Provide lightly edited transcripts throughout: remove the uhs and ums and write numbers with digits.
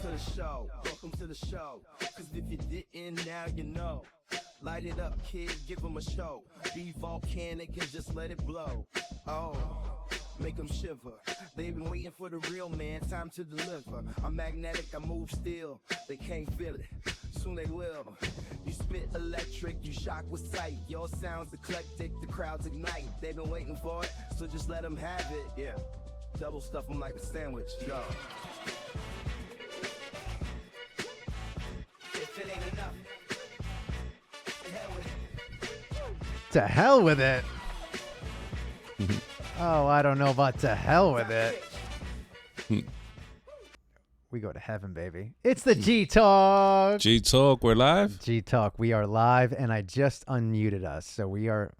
to the show. Welcome to the show. Cause if you didn't, now you know. Light it up, kid, give them a show. Be volcanic and just let it blow. Oh, make them shiver. They've been waiting for the real man, time to deliver. I'm magnetic, I move still. They can't feel it, soon they will. You spit electric, you shock with sight. Your sounds eclectic, the crowds ignite. They've been waiting for it, so just let them have it. Yeah, double stuff them like a sandwich, go. If it ain't enough, the hell with it. To hell with it. Oh, I don't know about to hell with it. We go to heaven, baby. It's the GTalk. GTalk, we're live. GTalk, we are live, and I just unmuted us, so we're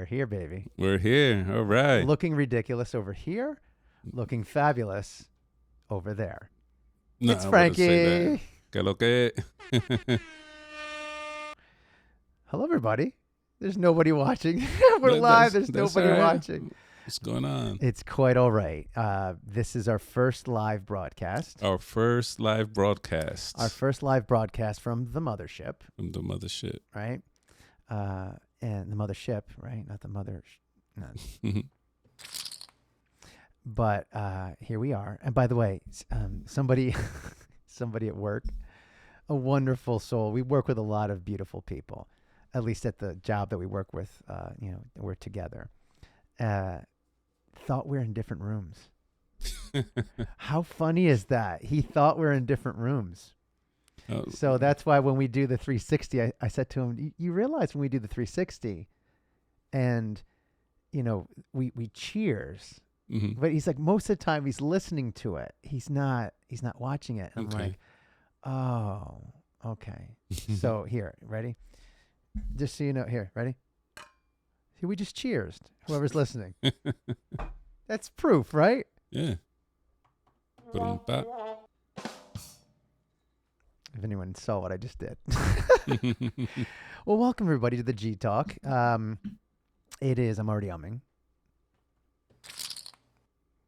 here, baby. We're here. All right. Looking ridiculous over here, looking fabulous over there. No, It's I wouldn't say Frankie. that. Que lo que? Hello, everybody. There's nobody watching. We're live. There's That's nobody all right. watching. What's going on? It's quite all right. This is our first live broadcast. Our first live broadcast. Our first live broadcast from the mothership, From the mothership. right? And the mothership, right? Not the mother. No. But here we are. And by the way, somebody at work, a wonderful soul. We work with a lot of beautiful people, at least at the job that we work with. We're together. Thought we're in different rooms. How funny is that? He thought we're in different rooms. Oh, So that's why when we do the 360, I said to him, you realize when we do the 360 and, we cheers. mhm. But he's like, most of the time he's listening to it. He's not watching it. I'm Okay. like, oh, okay. So here, ready? Just so you know, here, ready? See, we just cheers. Whoever's listening. That's proof, right? Yeah. Ba-dum-ba. If anyone saw what I just did. Well, welcome everybody to the GTalk. It is, I'm already umming.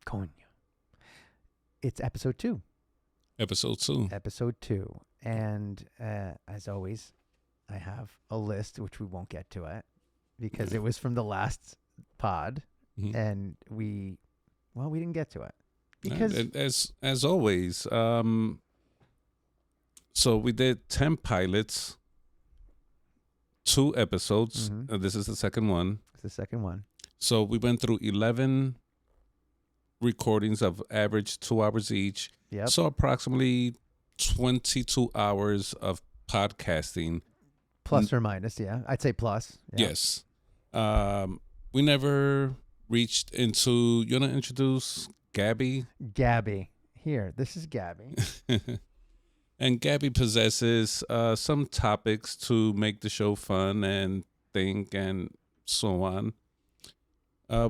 Coño. It's episode 2. Episode 2. Episode 2. And as always, I have a list, which we won't get to it, because it was from the last pod, Mhm. and we didn't get to it. No, Because as always, so we did 10 pilots, 2 episodes. Mhm. This is the second one. it's the second one. So we went through 11 recordings of average 2 hours each. Yep. So approximately 22 hours of podcasting. Plus or minus, yeah. I'd say plus. Yeah. Yes. We never reached into, you want to introduce Gabby? Gabby. Here, this is Gabby. And Gabby possesses some topics to make the show fun and think and so on.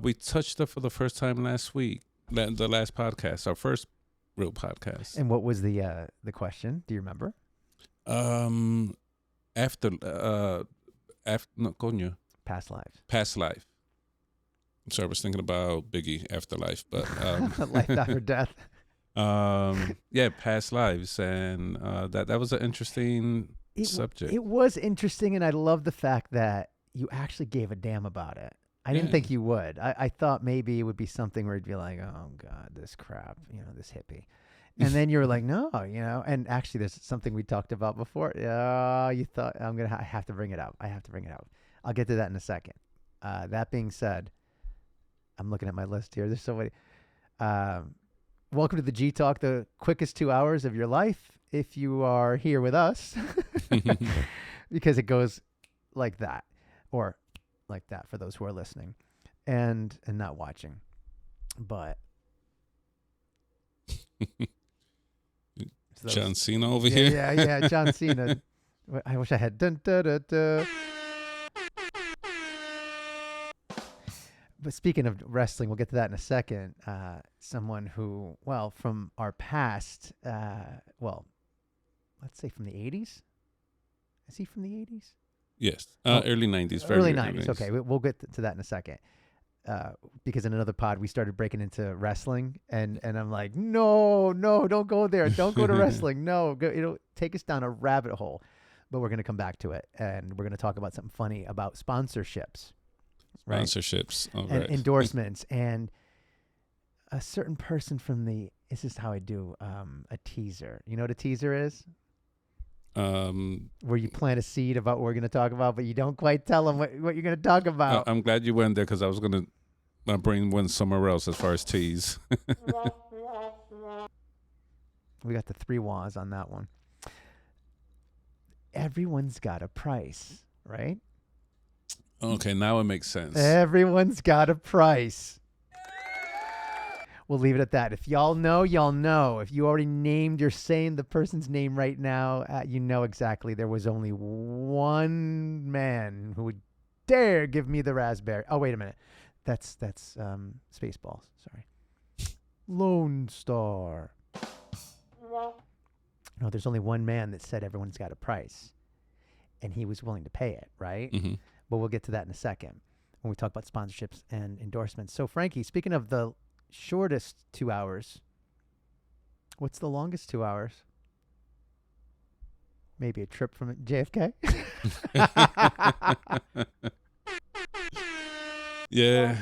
We touched her for the first time last week, the last podcast, our first real podcast. And what was the question? Do you remember? Coño, Past lives. past life. So I was thinking about Biggie, Afterlife, but Life after death. yeah, past lives, and that was an interesting subject. It was interesting, and I love the fact that you actually gave a damn about it. I didn't Yeah. think you would. I thought maybe it would be something where you'd be like, oh, God, this crap, this hippie. And then you were like, no, and actually there's something we talked about before. Yeah, you thought, I have to bring it up. I'll get to that in a second. That being said, I'm looking at my list here. There's so many. Welcome to the GTalk, the quickest 2 hours of your life if you are here with us, because it goes like that, or like that for those who are listening and not watching. But so John Cena over yeah, here. yeah, John Cena. I wish I had dun, da, da, da. But speaking of wrestling, we'll get to that in a second. Someone who, from our past, let's say from the 80s. Is he from the 80s? Yes, Oh, early 90s. Early 90s. Okay, we'll get to that in a second. because in another pod we started breaking into wrestling, and I'm like, no, don't go there, don't go to wrestling, no, it'll take us down a rabbit hole. But we're going to come back to it, and we're going to talk about something funny about sponsorships, right? Sponsorships, all and right. endorsements, and a certain person from the. This is how I do a teaser. You know what a teaser is? Where you plant a seed about what we're going to talk about, but you don't quite tell them what you're going to talk about. I'm glad you went there because I was gonna. My brain went somewhere else as far as tease. We got the 3 wahs on that one. Everyone's got a price, right? Okay, now it makes sense. Everyone's got a price. We'll leave it at that. If y'all know, y'all know. If you already named, you're saying the person's name right now, you know exactly. There was only one man who would dare give me the raspberry. Oh, wait a minute. That's Spaceballs. Sorry. Lone Star. No, there's only one man that said everyone's got a price, and he was willing to pay it, right? Mm-hmm. But we'll get to that in a second when we talk about sponsorships and endorsements. So, Frankie, speaking of the shortest 2 hours, what's the longest 2 hours? Maybe a trip from JFK? Yeah.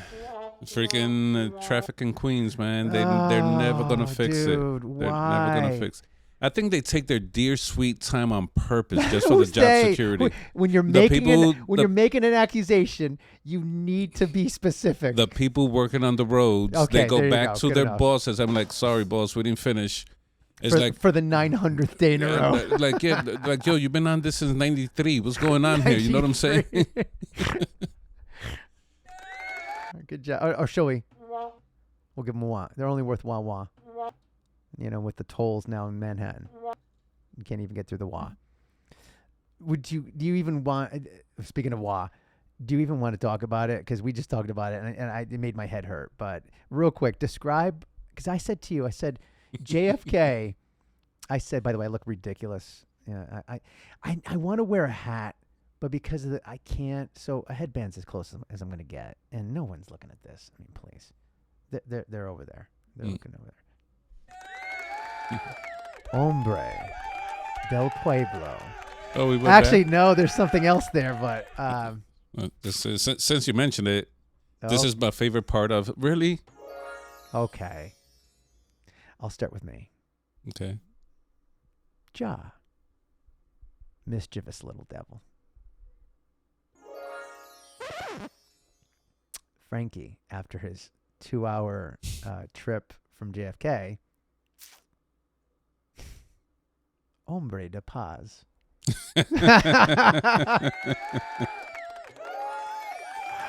Freaking traffic in Queens, man. They're never going to fix it. They're never going to fix it. I think they take their dear sweet time on purpose just for the job security. When you're you're making an accusation, you need to be specific. The people working on the roads, okay, they go back to Good their enough. bosses. I'm like, sorry, boss, we didn't finish. It's for the 900th day in a row. Like, yo, you've been on this since '93. What's going on here? You know what I'm saying? Good job. Or shall we? We'll give them a wah. They're only worth wah. You know, with the tolls now in Manhattan, you can't even get through the wah. Do you even want? Speaking of wah, do you even want to talk about it? Because we just talked about it, and it made my head hurt. But real quick, describe. Because I said to you, I said JFK. I said, by the way, I look ridiculous. Yeah, I want to wear a hat, but because of I can't. So a headband's as close as I'm going to get, and no one's looking at this. I mean, please, they're over there. They're looking over there. Hombre del Pueblo. Oh, we went Actually, back? no, there's something else there, but since you mentioned it, this is my favorite part of. Really? Okay. I'll start with me. Okay. Ja. Mischievous little devil. Frankie, after his 2-hour trip from JFK, hombre de paz.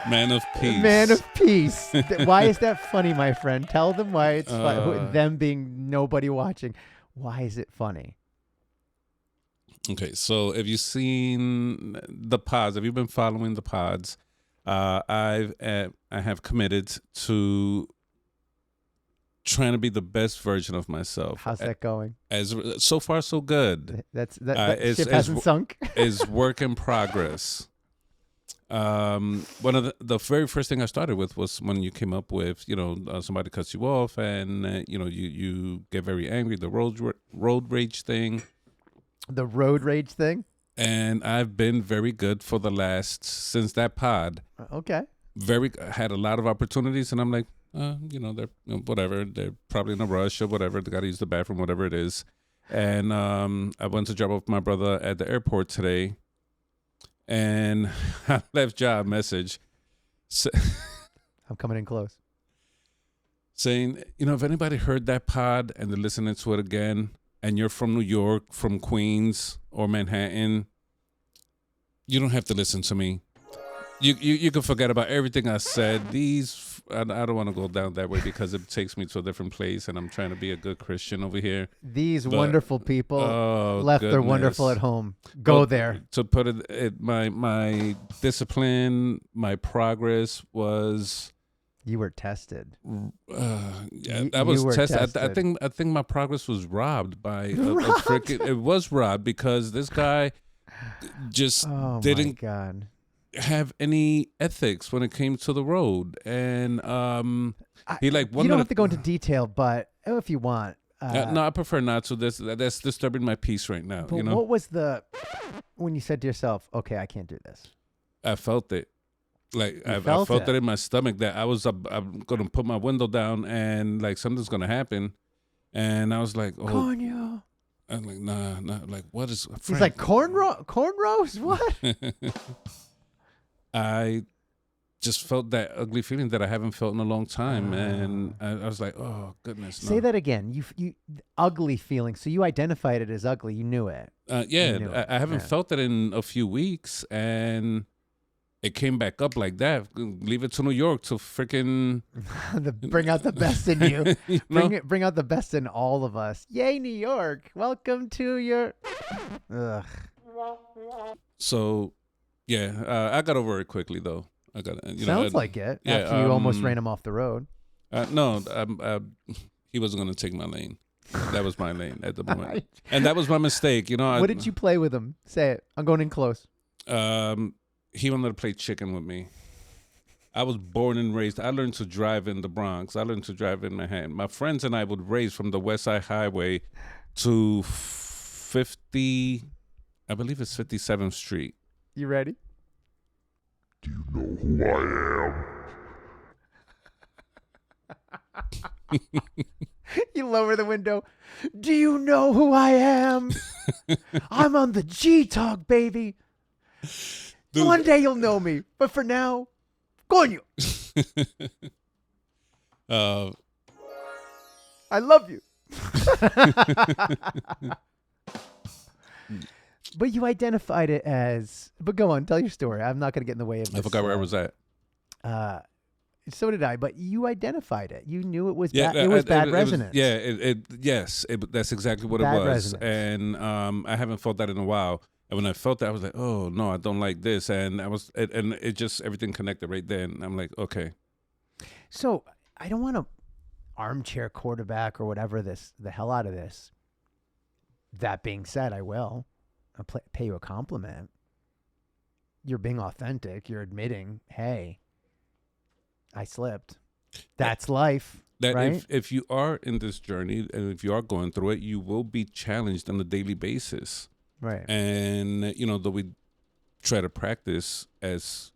Man of peace. Man of peace. Why is that funny, my friend? Tell them why it's funny. Them being nobody watching. Why is it funny? Okay, so have you seen the pods? Have you been following the pods? I have committed to trying to be the best version of myself. How's that going? As so far, so good. That ship hasn't sunk. Is work in progress. One of the very first thing I started with was when you came up with, somebody cuts you off and you get very angry. The road rage thing. The road rage thing. And I've been very good for since that pod. Okay. Had a lot of opportunities, and I'm like, they're whatever. They're probably in a rush or whatever. They got to use the bathroom, whatever it is. And I went to drop off my brother at the airport today, and I left John a message. I'm coming in close. Saying, if anybody heard that pod and they're listening to it again, and you're from New York, from Queens or Manhattan, you don't have to listen to me. You can forget about everything I said. I don't want to go down that way because it takes me to a different place, and I'm trying to be a good Christian over here. These wonderful people left their wonderful at home. Go there. To put it, my discipline, my progress was. You were tested. I was tested. I think my progress was robbed by a freaking. It was robbed because this guy just didn't. My God. have any ethics when it came to the road. And he like you don't have to go into detail, but if you want. no, I prefer not to. That's disturbing my peace right now. But You know, what was when you said to yourself, "Okay, I can't do this"? I felt it. Like I felt felt it. it in my stomach that I'm gonna put my window down and like something's gonna happen. And I was like, oh, Cornio. I'm like, nah. Like, what is? He's like, cornrows? What? I just felt that ugly feeling that I haven't felt in a long time, and I was like, oh goodness. Say that again. You ugly feeling. So you identified it as ugly. You knew it. Yeah, knew it. I haven't Yeah. felt that in a few weeks, and it came back up like that. Leave it to New York to freaking Bring out the best in you. you know? Bring out the best in all of us. Yay, New York! Welcome to your. Ugh. So, yeah, I got over it quickly though. I got Sounds like it. yeah, After you almost ran him off the road. No, he wasn't gonna take my lane. That was my lane at the moment, and that was my mistake. You know, What did you play with him? Say it. I'm going in close. He wanted to play chicken with me. I was born and raised. I learned to drive in the Bronx. I learned to drive in Manhattan. My friends and I would race from the West Side Highway to 50, I believe it's 57th Street. You ready? Do you know who I am? You lower the window. Do you know who I am? I'm on the GTalk, baby. Dude. One day you'll know me, but for now, coño. I love you. But you identified it as. But go on, tell your story. I'm not going to get in the way of this. I forgot where I was at. So did I, but you identified it. You knew it was bad. It was bad resonance. Yes, that's exactly what Bad it was. resonance. And I haven't felt that in a while. And when I felt that, I was like, oh no, I don't like this. And it just everything connected right there. And I'm like, okay. So I don't want to armchair quarterback or whatever the hell out of this. That being said, I will. I'll pay you a compliment. You're being authentic. You're admitting, hey, I slipped. That's life. That right? if you are in this journey and if you are going through it, you will be challenged on a daily basis. Right. And, though we try to practice as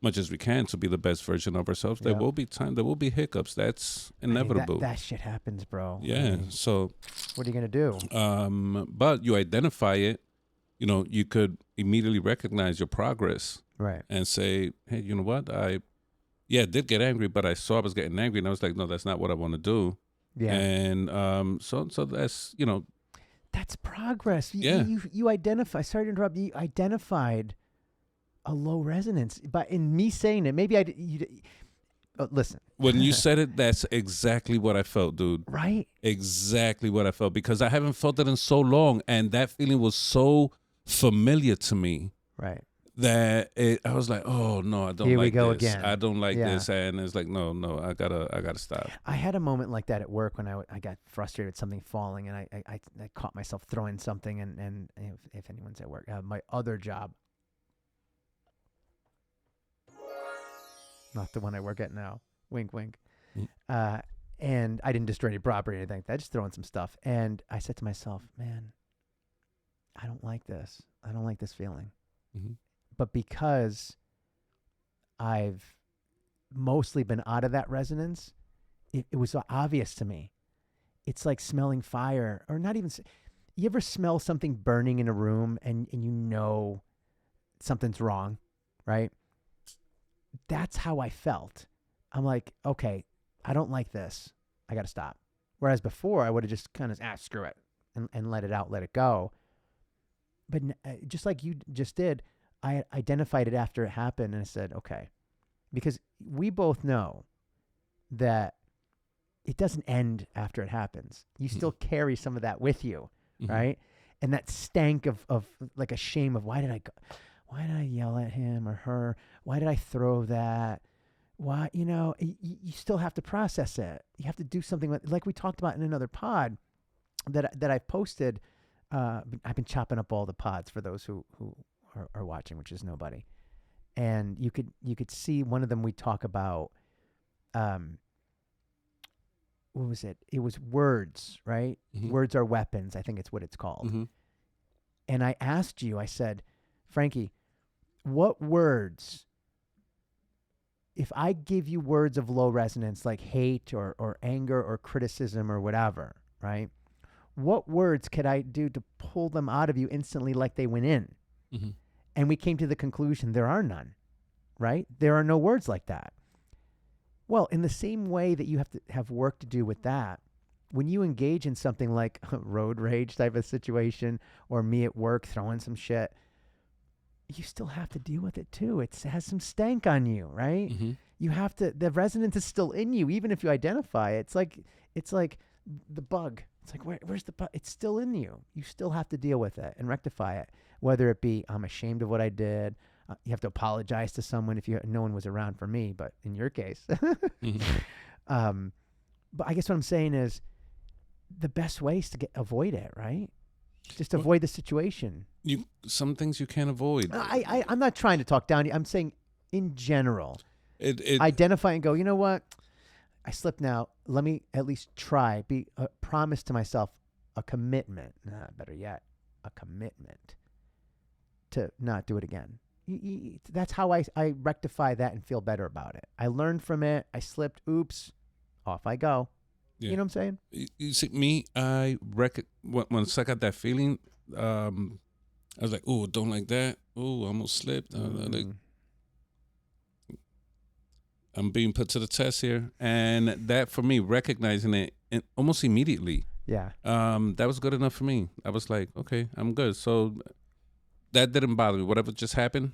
much as we can to be the best version of ourselves, there will be there will be hiccups. That's inevitable. That shit happens, bro. Yeah. So what are you going to do? But you identify it, you could immediately recognize your progress. Right. And say, hey, you know what? I did get angry, but I saw I was getting angry and I was like, no, that's not what I want to do. Yeah. And so that's, that's progress. Yeah. You identify, sorry to interrupt, you identified a low resonance. But in me saying it, maybe listen. When you said it, that's exactly what I felt, dude. Right? Exactly what I felt, because I haven't felt it in so long. And that feeling was so familiar to me. Right. That I was like, oh no, I don't Here like we go this. again. I don't like this. And it's like, no, I gotta stop. I had a moment like that at work when I got frustrated with something falling, and I caught myself throwing something. And if anyone's at work, my other job, not the one I work at now. Wink, wink. And I didn't destroy any property or anything like that. Just throwing some stuff. And I said to myself, man, I don't like this. I don't like this feeling. Mm-hmm. But because I've mostly been out of that resonance, it was obvious to me. It's like smelling fire, or not even. You ever smell something burning in a room and you know something's wrong, right? That's how I felt. I'm like, okay, I don't like this. I got to stop. Whereas before, I would have just kind of, screw it, and let it out, let it go. But just like you just did, I identified it after it happened, and I said, okay. Because we both know that it doesn't end after it happens. You still carry some of that with you, right? And that stank of like a shame of why did I yell at him or her? Why did I throw that? Why, you still have to process it. You have to do something like we talked about in another pod that I've posted. I've been chopping up all the pods for those who are watching, which is nobody. and you could see one of them. We talk about, what was it? It was words, right? Mhm. Words are weapons. I think it's what it's called. Mhm. And I asked you, I said, Frankie, what words, if I give you words of low resonance like hate or anger or criticism or whatever, right? What words could I do to pull them out of you instantly like they went in? Mhm. And we came to the conclusion there are none, right? There are no words like that. Well, in the same way that you have to have work to do with that, when you engage in something like a road rage type of situation or me at work throwing some shit, you still have to deal with it too. It has some stank on you, right? Mhm. You have to, the resonance is still in you, even if you identify it. It's like the bug. It's like, where's the bug? It's still in you. You still have to deal with it and rectify it. Whether it be, I'm ashamed of what I did. You have to apologize to someone if no one was around for me, but in your case. Mhm. But I guess what I'm saying is the best way is to avoid it, right? Just Well- avoid the situation. Some things you can't avoid. I'm not trying to talk down. I'm saying in general, It identify and go, you know what? I slipped now. Let me at least try. Be a promise to myself, a commitment. Better yet, a commitment to not do it again. That's how I rectify that and feel better about it. I learned from it. I slipped. Oops. Off I go. Yeah. You know what I'm saying? You see, me, once I got that feeling, I was like, "Oh, don't like that. Oh, I almost slipped. Like, I'm being put to the test here." And that, for me, recognizing it almost immediately, Yeah. that was good enough for me. I was like, "Okay, I'm good." So that didn't bother me. Whatever just happened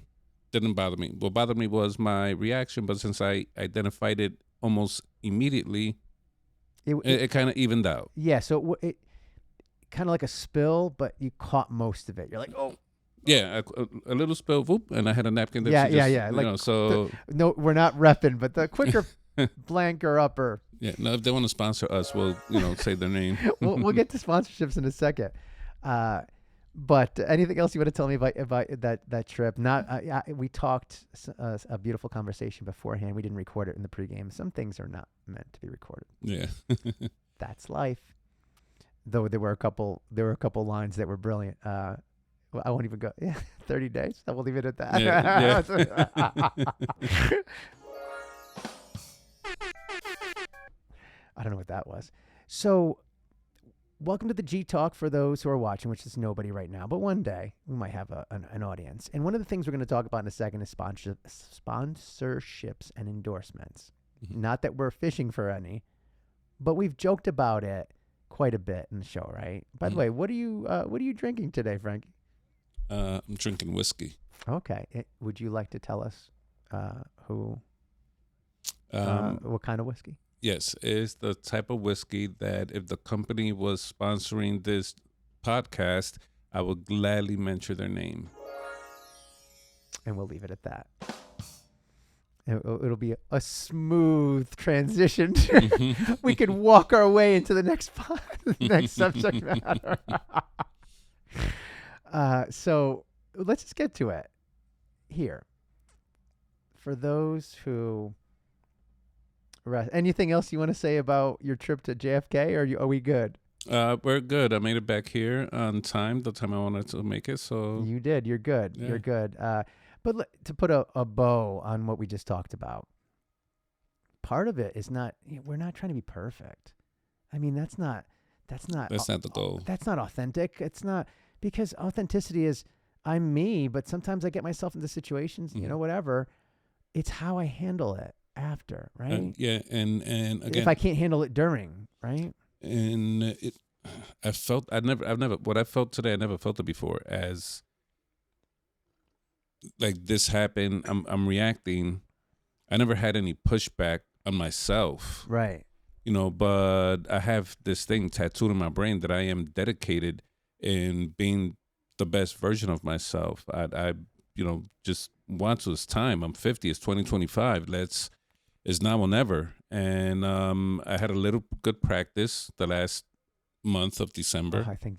didn't bother me. What bothered me was my reaction, but since I identified it almost immediately, it kind of evened out. Yeah. So it kind of like a spill, but you caught most of it. You're like, oh. Yeah, a little spill, whoop, and I had a napkin that Yeah, she just, yeah. you Like, know, so no, we're not repping, but the quicker blanker upper. yeah, no, if they want to sponsor us, we'll, say their name. we'll get to sponsorships in a second. But anything else you want to tell me about that trip? We talked a beautiful conversation beforehand. We didn't record it in the pregame. Some things are not meant to be recorded. Yeah. That's life. Though there were a couple lines that were brilliant. I won't even go. Yeah, 30 days. I will leave it at that. Yeah. I don't know what that was. So, welcome to the GTalk for those who are watching, which is nobody right now. But one day, we might have an audience. And one of the things we're going to talk about in a second is sponsorships and endorsements. Mhm. Not that we're fishing for any, but we've joked about it quite a bit in the show, right? By the way, what are you drinking today, Frankie? I'm drinking whiskey. Okay. Would you like to tell us what kind of whiskey? Yes, it's the type of whiskey that if the company was sponsoring this podcast, I would gladly mention their name. And we'll leave it at that. It'll be a smooth transition. We can walk our way into the next subject matter. So let's just get to it here. For those who anything else you want to say about your trip to JFK, or are we good? We're good. I made it back here on time, the time I wanted to make it. So You did. You're good. Yeah. You're good. But to put a bow on what we just talked about, part of it is we're not trying to be perfect. I mean, that's not the goal. That's not authentic. It's not, because authenticity is I'm me, but sometimes I get myself into situations, whatever. It's how I handle it after, right? And again, if I can't handle it during, right? And what I felt today, I never felt it before. As like this happened, I'm reacting. I never had any pushback on myself, Right. But I have this thing tattooed in my brain that I am dedicated in being the best version of myself. I just want to. It's time. I'm 50. It's 2025. It's now or never. And I had a little good practice the last month of December. I think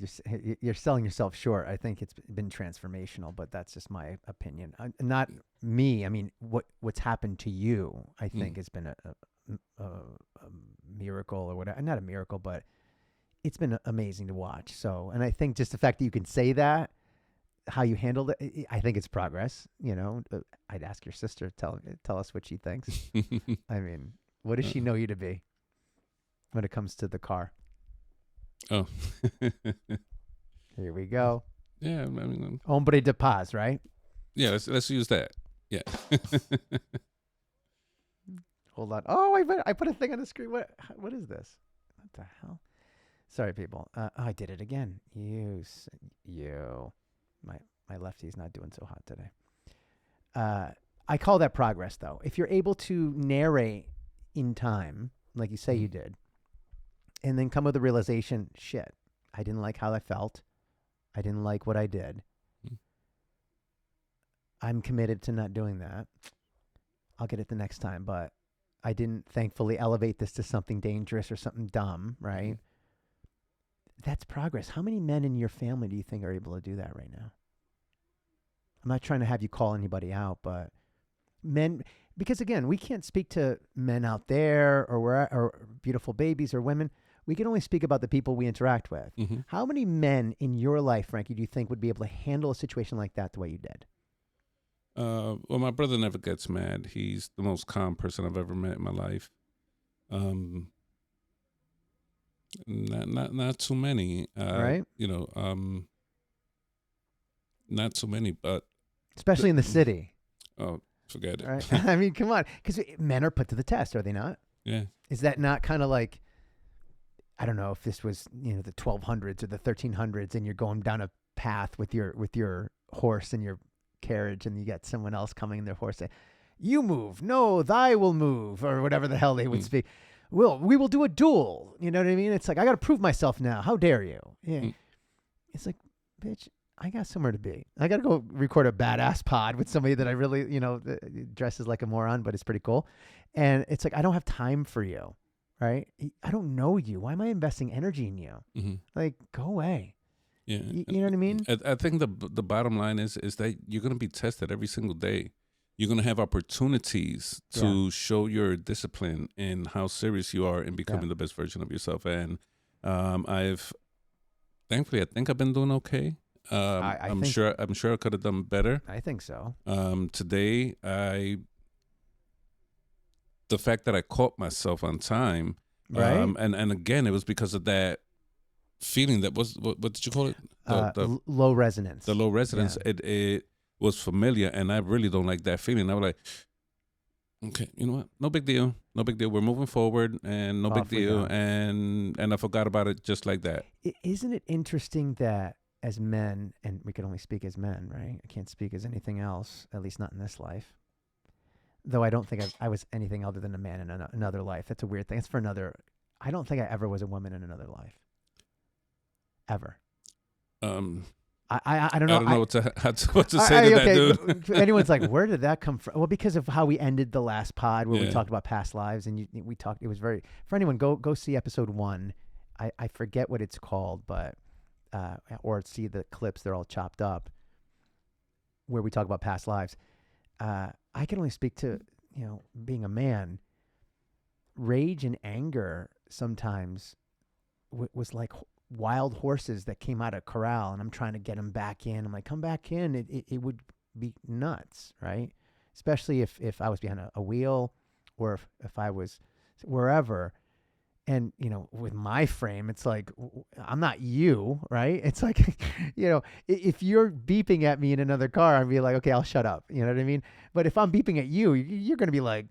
you're selling yourself short. I think it's been transformational, but that's just my opinion. Not me. I mean, what's happened to you, I think, has been a miracle or whatever. Not a miracle, but it's been amazing to watch. So, and I think just the fact that you can say that, how you handled it, I think it's progress. You know, I'd ask your sister, tell us what she thinks. I mean, what does she know you to be when it comes to the car? Oh. Here we go. Yeah, I mean, Hombre de paz, right? yeah. Let's use that. Yeah. Hold on. Oh, I put a thing on the screen. What is this? What the hell? Sorry, people. I did it again. You. My lefty's not doing so hot today. I call that progress, though. If you're able to narrate in time, like you say you did, and then come with the realization, shit, I didn't like how I felt. I didn't like what I did. I'm committed to not doing that. I'll get it the next time, but I didn't, thankfully, elevate this to something dangerous or something dumb, right? That's progress. How many men in your family do you think are able to do that right now? I'm not trying to have you call anybody out, but men, because again, we can't speak to men out there or beautiful babies or women. We can only speak about the people we interact with. Mm-hmm. How many men in your life, Frankie, do you think would be able to handle a situation like that the way you did? Well, my brother never gets mad. He's the most calm person I've ever met in my life. Not too many. Right? You know, not too many, but especially in the city. Oh, forget it. Right? I mean, come on, because men are put to the test, are they not? Yeah. Is that not kind of like, I don't know if this was, you know, the 1200s or the 1300s, and you're going down a path with your horse and your carriage, and you get someone else coming in their horse saying, "You move, no, thy will move," or whatever the hell they would speak. We will do a duel. You know what I mean? It's like, I got to prove myself now. How dare you? Yeah. It's like, bitch, I got somewhere to be. I got to go record a badass pod with somebody that I really, you know, dresses like a moron, but it's pretty cool. And it's like, I don't have time for you, right? I don't know you. Why am I investing energy in you? Mm-hmm. Like, go away. Yeah. You know what I mean? I think the bottom line is that you're going to be tested every single day. You're going to have opportunities to show your discipline and how serious you are in becoming the best version of yourself. And thankfully, I think I've been doing okay. I'm sure I could have done better. I think so. Today, the fact that I caught myself on time, right? And again, it was because of that feeling that was, what did you call it? The low resonance. The low resonance. Yeah. It was familiar, and I really don't like that feeling. I was like, okay, you know what? No big deal. No big deal. We're moving forward, and no big deal. And I forgot about it just like that. Isn't it interesting that as men, and we can only speak as men, right? I can't speak as anything else, at least not in this life. Though I don't think I was anything other than a man in another life. That's a weird thing. It's for another. I don't think I ever was a woman in another life. Ever. I don't know. I don't know what to say to that, dude. Anyone's like, where did that come from? Well, because of how we ended the last pod where we talked about past lives, and we talked. It was very, for anyone, go see episode 1. I forget what it's called, but or see the clips. They're all chopped up where we talk about past lives. I can only speak to, you know, being a man. Rage and anger sometimes was like wild horses that came out of corral, and I'm trying to get them back in. I'm like, come back in. It would be nuts, right? Especially if I was behind a wheel, or if I was wherever. And, you know, with my frame, it's like, I'm not you, right? It's like, you know, if you're beeping at me in another car, I'd be like, okay, I'll shut up. You know what I mean? But if I'm beeping at you, you're going to be like,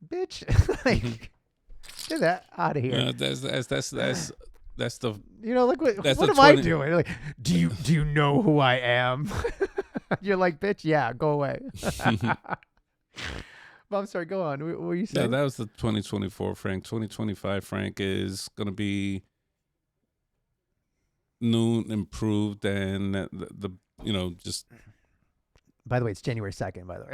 bitch, like, get that out of here. That's the, you know, like, what am I doing? Like, do you know who I am? You're like, bitch, yeah, go away. Well, I'm sorry, go on. What were you saying? Yeah, that was the 2024 Frank. 2025 Frank is going to be new, improved, and the you know, just. By the way, it's January 2nd, by the way.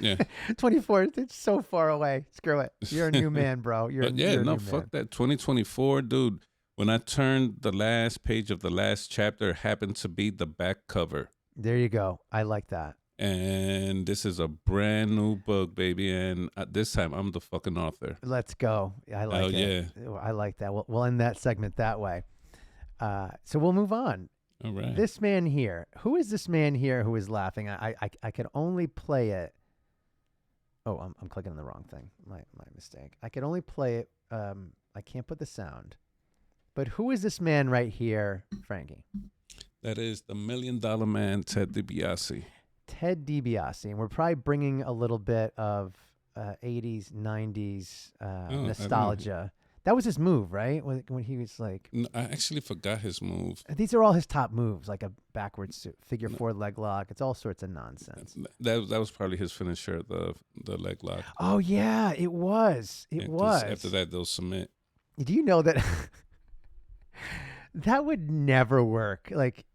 Yeah. 24th, it's so far away. Screw it. You're a new man, bro. You're a new fuck man. that. 2024, dude. When I turned the last page of the last chapter, it happened to be the back cover. There you go. I like that. And this is a brand new book, baby. And this time, I'm the fucking author. Let's go. I like it. Yeah. I like that. We'll end that segment that way. So we'll move on. All right. This man here. Who is this man here who is laughing? I could only play it. Oh, I'm clicking on the wrong thing. My mistake. I could only play it. I can't put the sound. But who is this man right here, Frankie? That is the $1 Million Man, Ted DiBiase. Ted DiBiase. And we're probably bringing a little bit of 80s, 90s nostalgia. That was his move, right? When he was like... No, I actually forgot his move. These are all his top moves, like a backwards figure four leg lock. It's all sorts of nonsense. That was probably his finisher, the leg lock. Oh, yeah, it was. It was. After that, they'll submit. Do you know that that would never work? Like,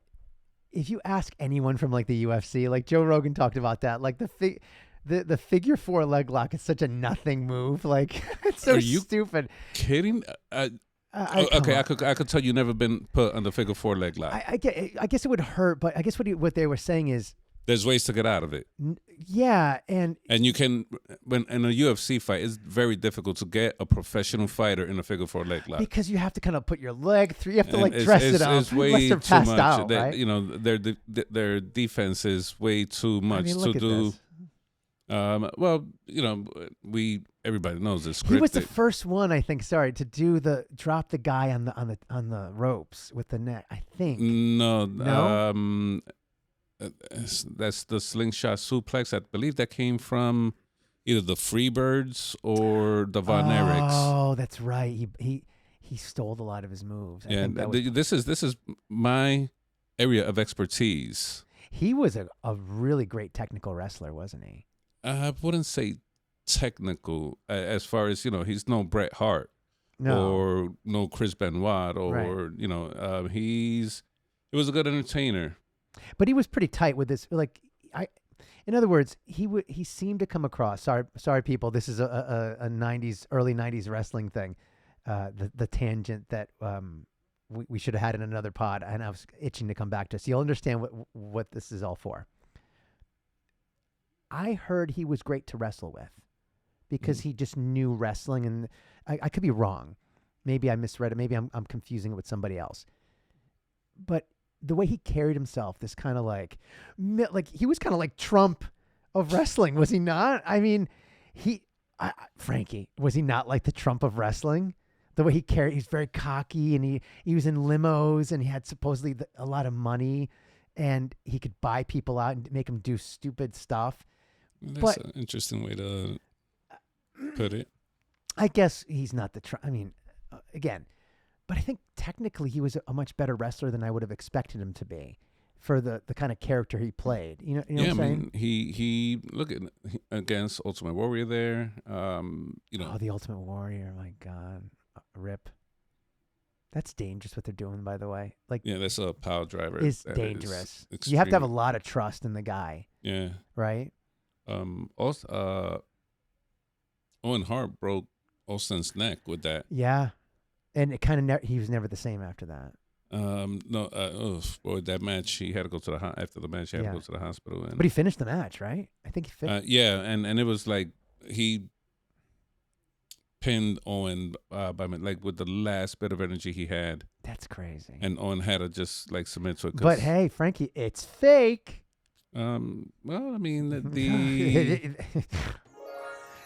if you ask anyone from like the UFC, like Joe Rogan talked about that, like the figure four leg lock is such a nothing move. Like, it's so stupid. Kidding? Okay, I could tell you never been put on the figure four leg lock. I guess it would hurt, but I guess what they were saying is there's ways to get out of it. Yeah, and you can, when in a UFC fight, it's very difficult to get a professional fighter in a figure four leg lock because you have to kind of put your leg through. You have to like dress it up. It's way unless they're too passed much. out, right? You know, their defense is way too much look to at do. this. Well, you know, everybody knows it's scripted. He was the first one, I think. Sorry, to do drop the guy on the ropes with the net. I think. No. That's the slingshot suplex. I believe that came from either the Freebirds or the Von Erichs. Oh, that's right. He stole a lot of his moves. Yeah, this is my area of expertise. He was a really great technical wrestler, wasn't he? I wouldn't say technical as far as, you know, he's no Bret Hart or no Chris Benoit or you know, he was a good entertainer. But he was pretty tight with this. Like, in other words, he seemed to come across. Sorry, people. This is a early '90s wrestling thing. The tangent that we should have had in another pod, and I was itching to come back to. So you'll understand what this is all for. I heard he was great to wrestle with because he just knew wrestling, and I could be wrong. Maybe I misread it. Maybe I'm confusing it with somebody else. But the way he carried himself, this kind of like he was kind of like Trump of wrestling, was he not? I mean, Frankie, was he not like the Trump of wrestling? The way he carried, he's very cocky, and he was in limos, and he had supposedly a lot of money, and he could buy people out and make them do stupid stuff. That's an interesting way to put it. I guess he's not the Trump. I mean, again. But I think technically he was a much better wrestler than I would have expected him to be for the kind of character he played. You know what I'm saying? He look at against Ultimate Warrior there. You know. Oh, the Ultimate Warrior! My God, rip. That's dangerous what they're doing, by the way. Like, yeah, that's a power driver. It's dangerous. You have to have a lot of trust in the guy. Yeah. Right. Also, Owen Hart broke Austin's neck with that. Yeah. And it kind of he was never the same after that. That match he had to go to after the match he had to go to the hospital. But he finished the match, right? I think he finished. Yeah, and it was like he pinned Owen with the last bit of energy he had. That's crazy. And Owen had to just like submit to it. But hey, Frankie, it's fake. Well, I mean the.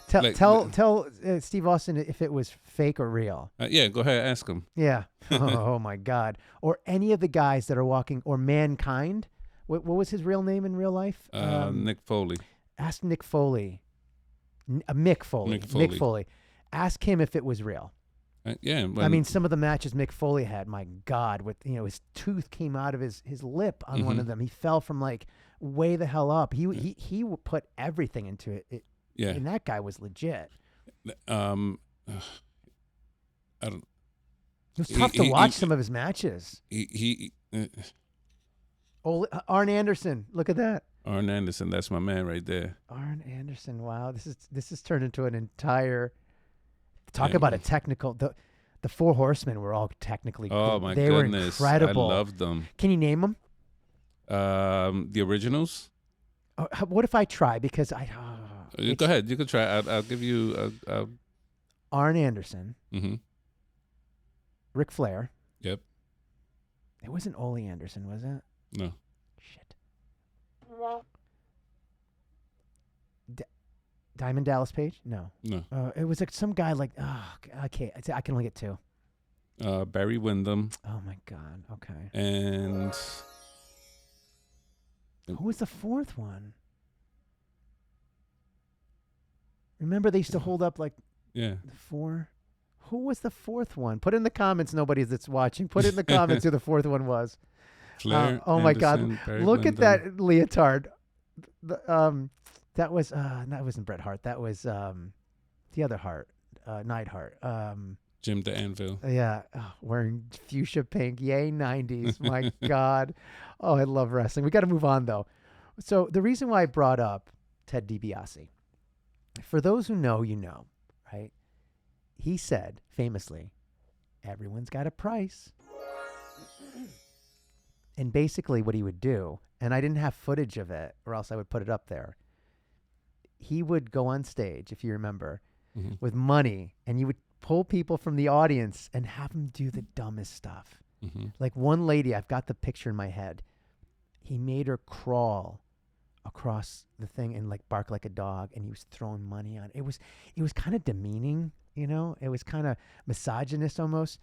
Tell Steve Austin if it was fake or real. Yeah, go ahead, ask him. Yeah. Oh my God. Or any of the guys that are walking, or Mankind. What was his real name in real life? Nick Foley. Ask Nick Foley. Mick Foley. Mick Foley. Ask him if it was real. Yeah. I mean, some of the matches Mick Foley had, my God, with his tooth came out of his lip on one of them. He fell from like way the hell up. He put everything into it. Yeah, and that guy was legit. I don't. It was tough to watch some of his matches. Arn Anderson, look at that. Arn Anderson, that's my man right there. Arn Anderson, wow, this is turned into an entire talk about a technical. The Four Horsemen were all technically Oh my they goodness, were incredible. I loved them. Can you name them? The originals. What if I try? Because Go ahead. You can try. I'll give you. Arn Anderson, Mm-hmm. Ric Flair. Yep. It wasn't Ole Anderson, was it? No. Shit. Diamond Dallas Page? No. No. It was like some guy like, okay, I can only get two. Barry Windham Oh my God. Okay. and Who was the fourth one? Remember they used to hold up like yeah. the four? Who was the fourth one? Put in the comments, nobody that's watching. Put in the comments who the fourth one was. Flair. Oh my God. Anderson, Barry Look at Windham. that leotard. That was that wasn't Bret Hart. That was the other Hart, Neidhart. Jim the Anvil. Yeah, wearing fuchsia pink. Yay, 90s. My God. Oh, I love wrestling. We got to move on, though. So the reason why I brought up Ted DiBiase, for those who know, you know, right? He said famously, everyone's got a price. And basically what he would do, and I didn't have footage of it or else I would put it up there. He would go on stage, if you remember, Mm-hmm. with money, and you would pull people from the audience and have them do the dumbest stuff. Mm-hmm. Like one lady, I've got the picture in my head. He made her crawl across the thing and like bark like a dog, and he was throwing money on it. It was kind of demeaning, you know? It was kind of misogynist almost.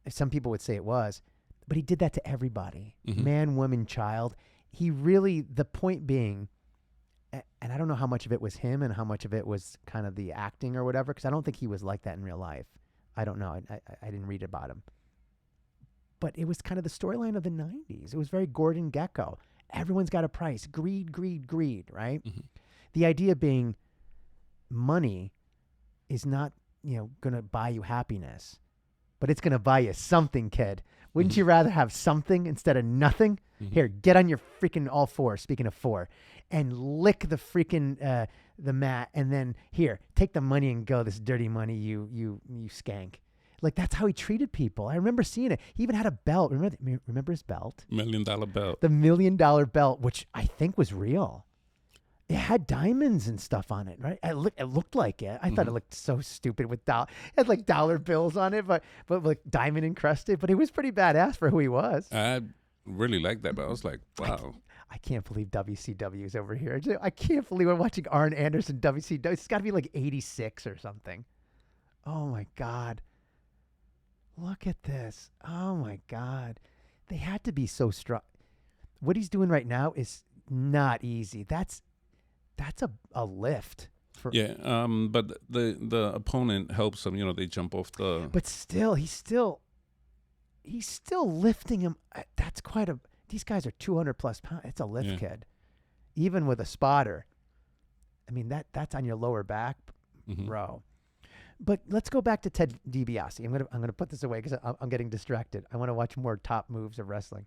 Some people would say it was. But he did that to everybody. Mhm. Man, woman, child. He really, the point being, and I don't know how much of it was him and how much of it was kind of the acting or whatever, because I don't think he was like that in real life. I don't know. I didn't read about him. But it was kind of the storyline of the 90s. It was very Gordon Gekko. Everyone's got a price. Greed, greed, greed, right? Mhm. The idea being money is not, going to buy you happiness, but it's going to buy you something, kid. Wouldn't Mhm. you rather have something instead of nothing? Mhm. Here, get on your freaking all fours, speaking of four, and lick the freaking the mat, and then here, take the money and go, this dirty money, you skank. Like, that's how he treated people. I remember seeing it. He even had a belt. Remember his belt? $1 million belt. The $1 million belt, which I think was real. It had diamonds and stuff on it, right? It looked like it. I thought it looked so stupid with it had like dollar bills on it, but like diamond encrusted. But it was pretty badass for who he was. I really liked that, but I was like, wow. I can't believe WCW is over here. I can't believe we're watching Arn Anderson WCW. It's got to be like 86 or something. Oh my God. Look at this. Oh my God. They had to be so strong. What he's doing right now is not easy. That's a lift. Yeah, but the opponent helps him. They jump off the. But still, he's still lifting him. That's quite a. These guys are 200 plus pounds. It's a lift, Yeah. kid. Even with a spotter. I mean, that's on your lower back, Mhm. bro. But let's go back to Ted DiBiase. I'm gonna put this away because I'm getting distracted. I want to watch more top moves of wrestling.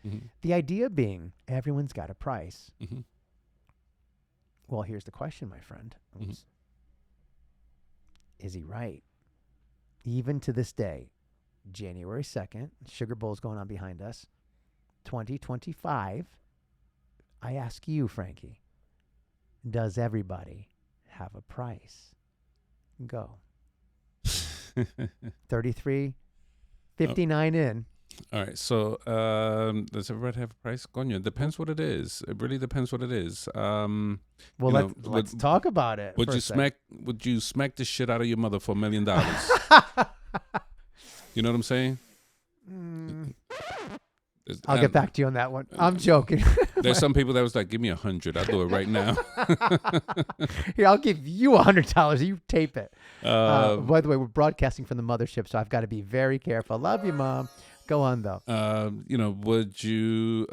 Mhm. The idea being, everyone's got a price. Mhm. Well, here's the question, my friend. Mhm. Is he right? Even to this day, January 2nd, Sugar Bowl's going on behind us, 2025, I ask you, Frankie, does everybody have a price? Go. 33, 59 in. All right, so does everybody have a price? Coño, it depends what it is. It really depends what it is. Well, let's would- talk about it. Would for you a sec. Would you smack the shit out of your mother for $1 million? You know what I'm saying? I'll get back to you on that one. I'm joking. There's some people that was like, give me 100. I'll do it right now. Here, I'll give you $100. You tape it. Uh, By the way, we're broadcasting from the mothership, so I've got to be very careful. Love you, Mom. Go on, though. would you?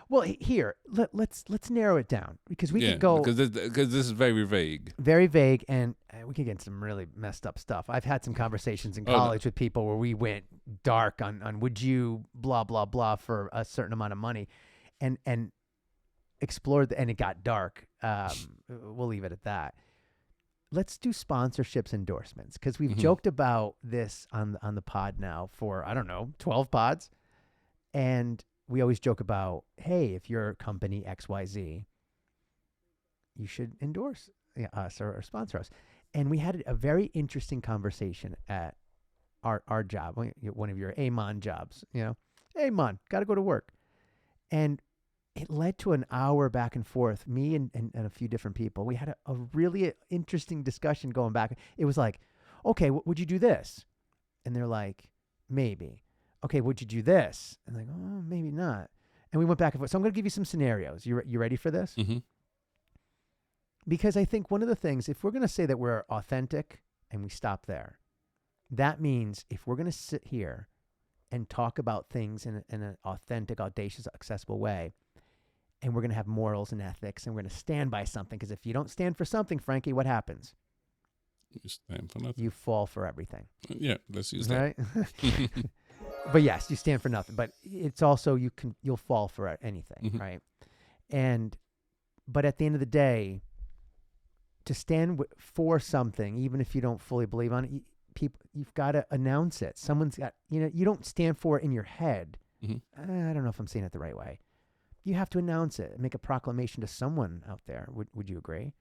Well, here, let's narrow it down because we yeah, could go because this is very vague. very vague, and we could get into some really messed up stuff. I've had some conversations in Oh, no. college with people where we went dark on would you blah blah blah for a certain amount of money, and explored and it got dark. We'll leave it at that. let's do sponsorships, endorsements, because we've Mhm. joked about this on the pod now for, I don't know, 12 pods. And we always joke about, hey, if you're company XYZ, you should endorse us or sponsor us. And we had a very interesting conversation at our job, one of your Amon jobs, Hey, Mon, got to go to work. And it led to an hour back and forth, me and a few different people. We had a really interesting discussion going back. It was like, okay, would you do this? And they're like, maybe. Okay, would you do this? And like, oh, maybe not. And we went back and forth. So I'm going to give you some scenarios. You ready for this? Mm-hmm. Because I think one of the things, if we're going to say that we're authentic and we stop there, that means if we're going to sit here and talk about things in an authentic, audacious, accessible way, and we're going to have morals and ethics, and we're going to stand by something, because if you don't stand for something, Frankie, what happens? You stand for nothing. You fall for everything. Yeah, let's use Right? that. But yes, you stand for nothing. But it's also you'll fall for anything, Mhm. right? But at the end of the day, to stand for something, even if you don't fully believe on it, you've got to announce it. Someone's got, you don't stand for it in your head. Mhm. I don't know if I'm saying it the right way. You have to announce it, make a proclamation to someone out there. Would you agree?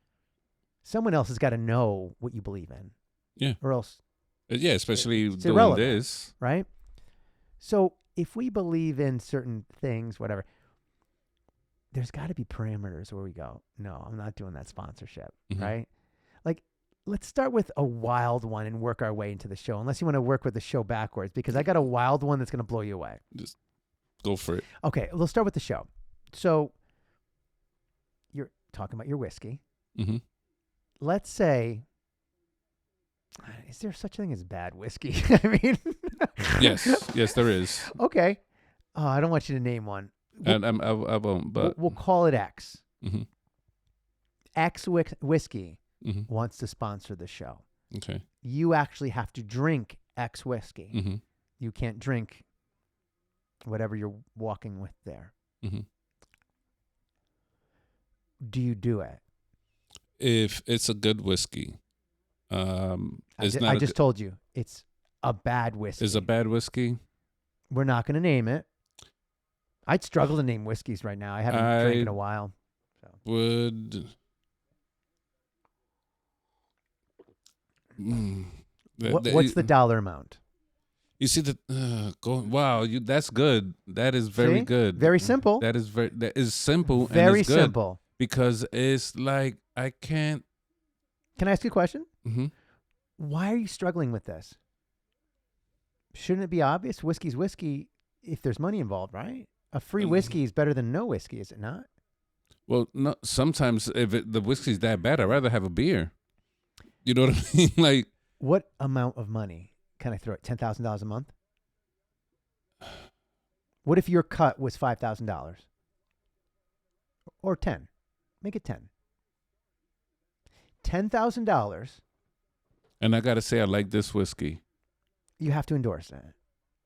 Someone else has got to know what you believe in. Yeah. Or else, Yeah, especially it's doing irrelevant. this. Right? So if we believe in certain things, whatever, there's got to be parameters where we go, no, I'm not doing that sponsorship, Mhm. right? Like, let's start with a wild one and work our way into the show, unless you want to work with the show backwards, because I got a wild one that's going to blow you away. Just go for it. Okay, let's start with the show. So you're talking about your whiskey. Mm-hmm. Let's say, is there such a thing as bad whiskey? I mean, Yes, there is. Okay. I don't want you to name one. And I won't, but We'll call it X. Mhm. X whiskey Mhm. wants to sponsor the show. Okay. You actually have to drink X whiskey. Mm-hmm. You can't drink whatever you're walking with there. Mm-hmm. Do you do it? If it's a good whiskey, it's not. I just told you it's a bad whiskey. Is a bad whiskey. We're not going to name it. I'd struggle to name whiskeys right now. I haven't drank in a while. So. Would. What's the dollar amount? You see the wow, that's good. That is very See? good. Very simple. That is simple. Very and it's good simple. because it's like I can't. Can I ask you a question? Mm-hmm. Why are you struggling with this? Shouldn't it be obvious? Whiskey's whiskey if there's money involved, right? A free whiskey is better than no whiskey, is it not? Well, no. Sometimes if the whiskey's that bad, I'd rather have a beer. You know what I mean? Like, what amount of money can I throw at $10,000 a month? What if your cut was $5,000? Or 10? Make it 10. $10,000. and I gotta say, I like this whiskey. You have to endorse it.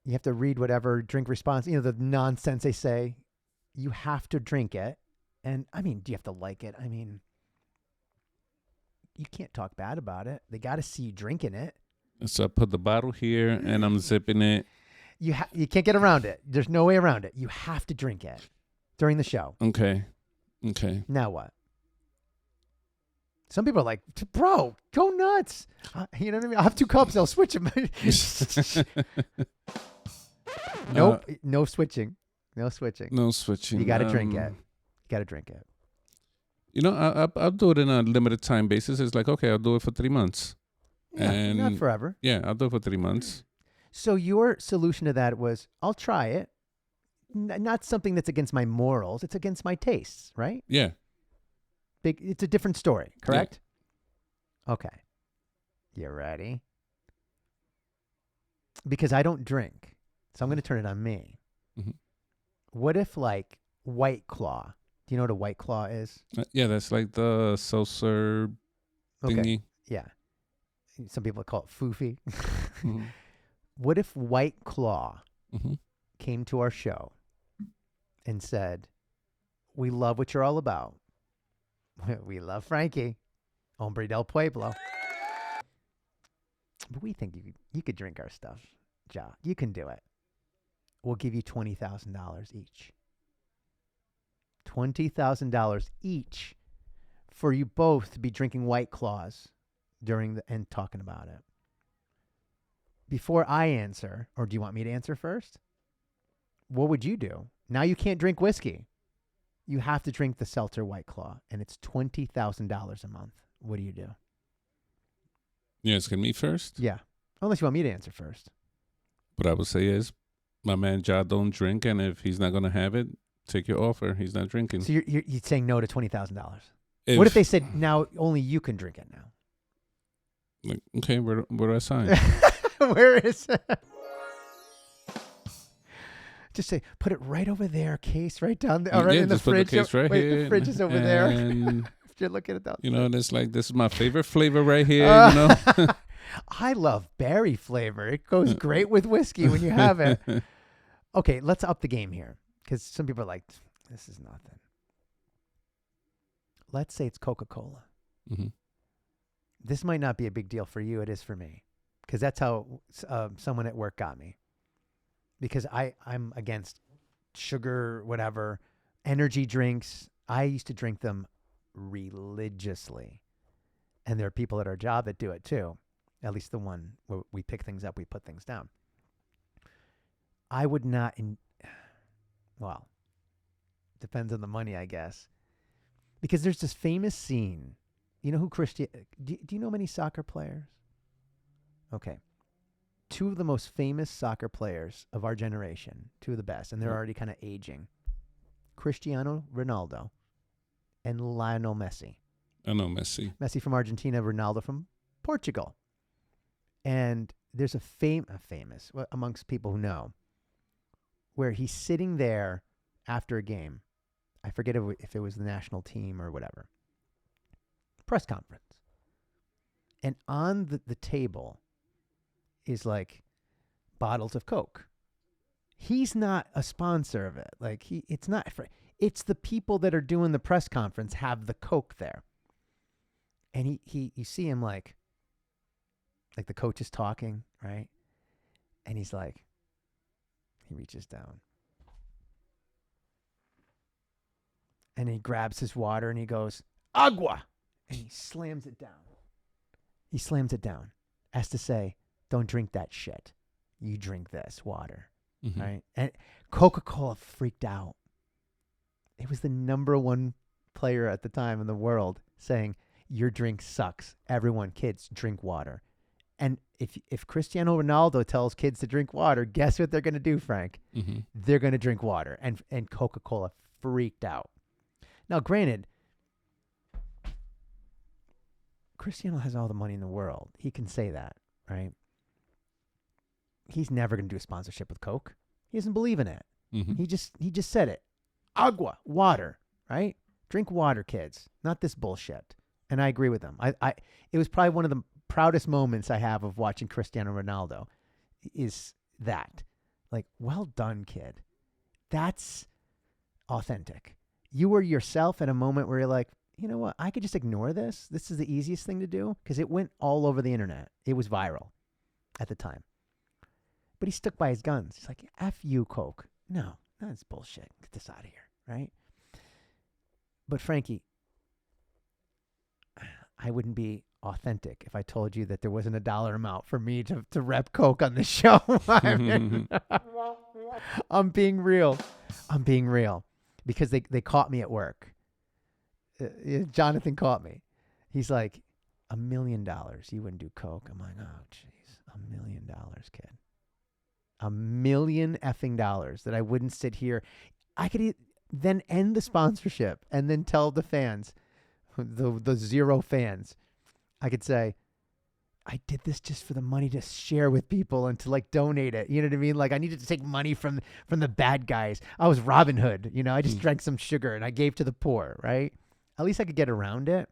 You have to read whatever, drink response, the nonsense they say. You have to drink it. And, I mean, do you have to like it? I mean, you can't talk bad about it. They got to see you drinking it. So I put the bottle here, and I'm zipping it. You can't get around it. There's no way around it. You have to drink it during the show. Okay. Now what? Some people are like, bro, go nuts. You know what I mean? I'll have 2 cups. I'll switch them. Nope. No switching. No switching. No switching. You got to drink it. You got to drink it. You know, I'll do it in a limited time basis. It's like, okay, I'll do it for 3 months. Yeah, And not forever. Yeah, I'll do it for 3 months. So your solution to that was, I'll try it. Not something that's against my morals. It's against my tastes, right? Yeah. It's a different story, correct? Yeah. Okay. You ready? Because I don't drink, so I'm going to turn it on me. Mm-hmm. What if, like, White Claw? Do you know what a White Claw is? Yeah, that's like the seltzer thingy. Okay. Yeah. Some people call it foofy. Mm-hmm. What if White Claw Mm-hmm. came to our show and said, we love what you're all about. We love Frankie. Hombre del Pueblo. But we think you could drink our stuff, Ja. You can do it. We'll give you $20,000 each. $20,000 each for you both to be drinking White Claws and talking about it. Before I answer, or do you want me to answer first? What would you do? Now you can't drink whiskey. You have to drink the seltzer White Claw, and it's $20,000 a month. What do you do? You asking me first? Yeah. Unless you want me to answer first. What I would say is, my man Ja don't drink, and if he's not going to have it, take your offer. He's not drinking. So you're saying no to $20,000. What if they said now only you can drink it now? Like, okay, where do I sign? Where is it? Just say, put it right over there, case right down there. Right in the just put fridge. the case right here. The fridge is over there. And If you're looking at that. you know, and it's like, this is my favorite flavor right here, you know? I love berry flavor. It goes great with whiskey when you have it. Okay, let's up the game here. Because some people are like, this is nothing. Let's say it's Coca-Cola. Mm-hmm. This might not be a big deal for you. It is for me. Because that's how someone at work got me. Because I'm against sugar, whatever, energy drinks. I used to drink them religiously. And there are people at our job that do it too. At least the one where we pick things up, we put things down. I would not, well, depends on the money, I guess. Because there's this famous scene. You know who do you know many soccer players? Okay. Two of the most famous soccer players of our generation, two of the best, and they're already kind of aging. Cristiano Ronaldo and Lionel Messi. I know Messi. Messi from Argentina, Ronaldo from Portugal. And there's a famous, amongst people who know, where he's sitting there after a game. I forget if it was the national team or whatever. Press conference. And on the table is like bottles of Coke. He's not a sponsor of it. Like it's the people that are doing the press conference have the Coke there. And you see him like the coach is talking, right? And he's like, he reaches down. And he grabs his water and he goes, agua! And he slams it down. He slams it down as to say, don't drink that shit. You drink this water, Mm-hmm. right? And Coca-Cola freaked out. It was the number one player at the time in the world saying, your drink sucks. Everyone, kids, drink water. And if Cristiano Ronaldo tells kids to drink water, guess what they're going to do, Frank? Mm-hmm. They're going to drink water. And Coca-Cola freaked out. Now, granted, Cristiano has all the money in the world. He can say that, right? He's never going to do a sponsorship with Coke. He doesn't believe in it. Mm-hmm. He just said it. Agua, water, right? Drink water, kids. Not this bullshit. And I agree with him. It was probably one of the proudest moments I have of watching Cristiano Ronaldo is that. Like, well done, kid. That's authentic. You were yourself at a moment where you're like, you know what? I could just ignore this. This is the easiest thing to do because it went all over the internet. It was viral at the time. But he stuck by his guns. He's like, F you, Coke. No, that's bullshit. Get this out of here, right? But Frankie, I wouldn't be authentic if I told you that there wasn't a dollar amount for me to rep Coke on the show. I'm being real. I'm being real. Because they caught me at work. Jonathan caught me. He's like, $1 million. You wouldn't do Coke. I'm like, oh, jeez. $1 million, kid. $1 million effing dollars that I wouldn't sit here. I could then end the sponsorship and then tell the fans, the zero fans, I could say, I did this just for the money to share with people and to like donate it. You know what I mean? Like I needed to take money from the bad guys. I was Robin Hood. You know, I just drank some sugar and I gave to the poor, right? At least I could get around it.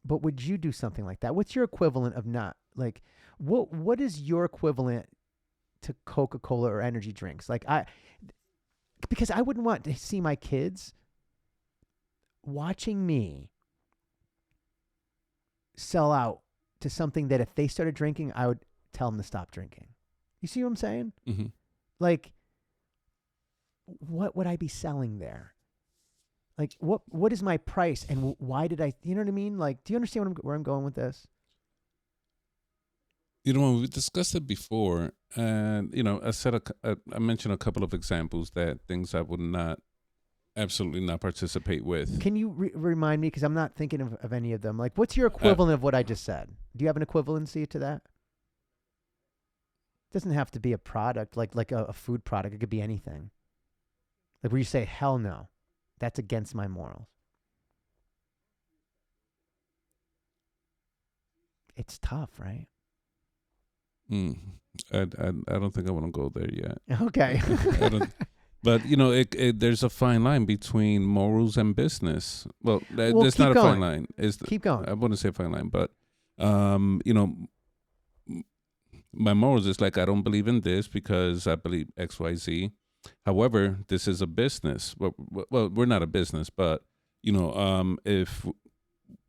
But would you do something like that? What's your equivalent of not like what is your equivalent to Coca-Cola or energy drinks? Like because I wouldn't want to see my kids watching me sell out to something that if they started drinking, I would tell them to stop drinking. You see what I'm saying? Mm-hmm. Like, what would I be selling there? Like, what is my price, and why did I? You know what I mean? Like, do you understand where I'm going with this? You know, we discussed it before, and you know, I mentioned a couple of examples that things I would absolutely not participate with. Can you remind me? Because I'm not thinking of any of them. Like, what's your equivalent of what I just said? Do you have an equivalency to that? It doesn't have to be a product, like a food product. It could be anything. Like where you say, hell no, that's against my morals. It's tough, right? I don't think I want to go there yet. Okay. But you know, there's a fine line between morals and business. Well, there's not a fine line. Keep going. I wouldn't say fine line, but you know, my morals is like I don't believe in this because I believe X, Y, Z. However, this is a business. Well, we're not a business, but you know, if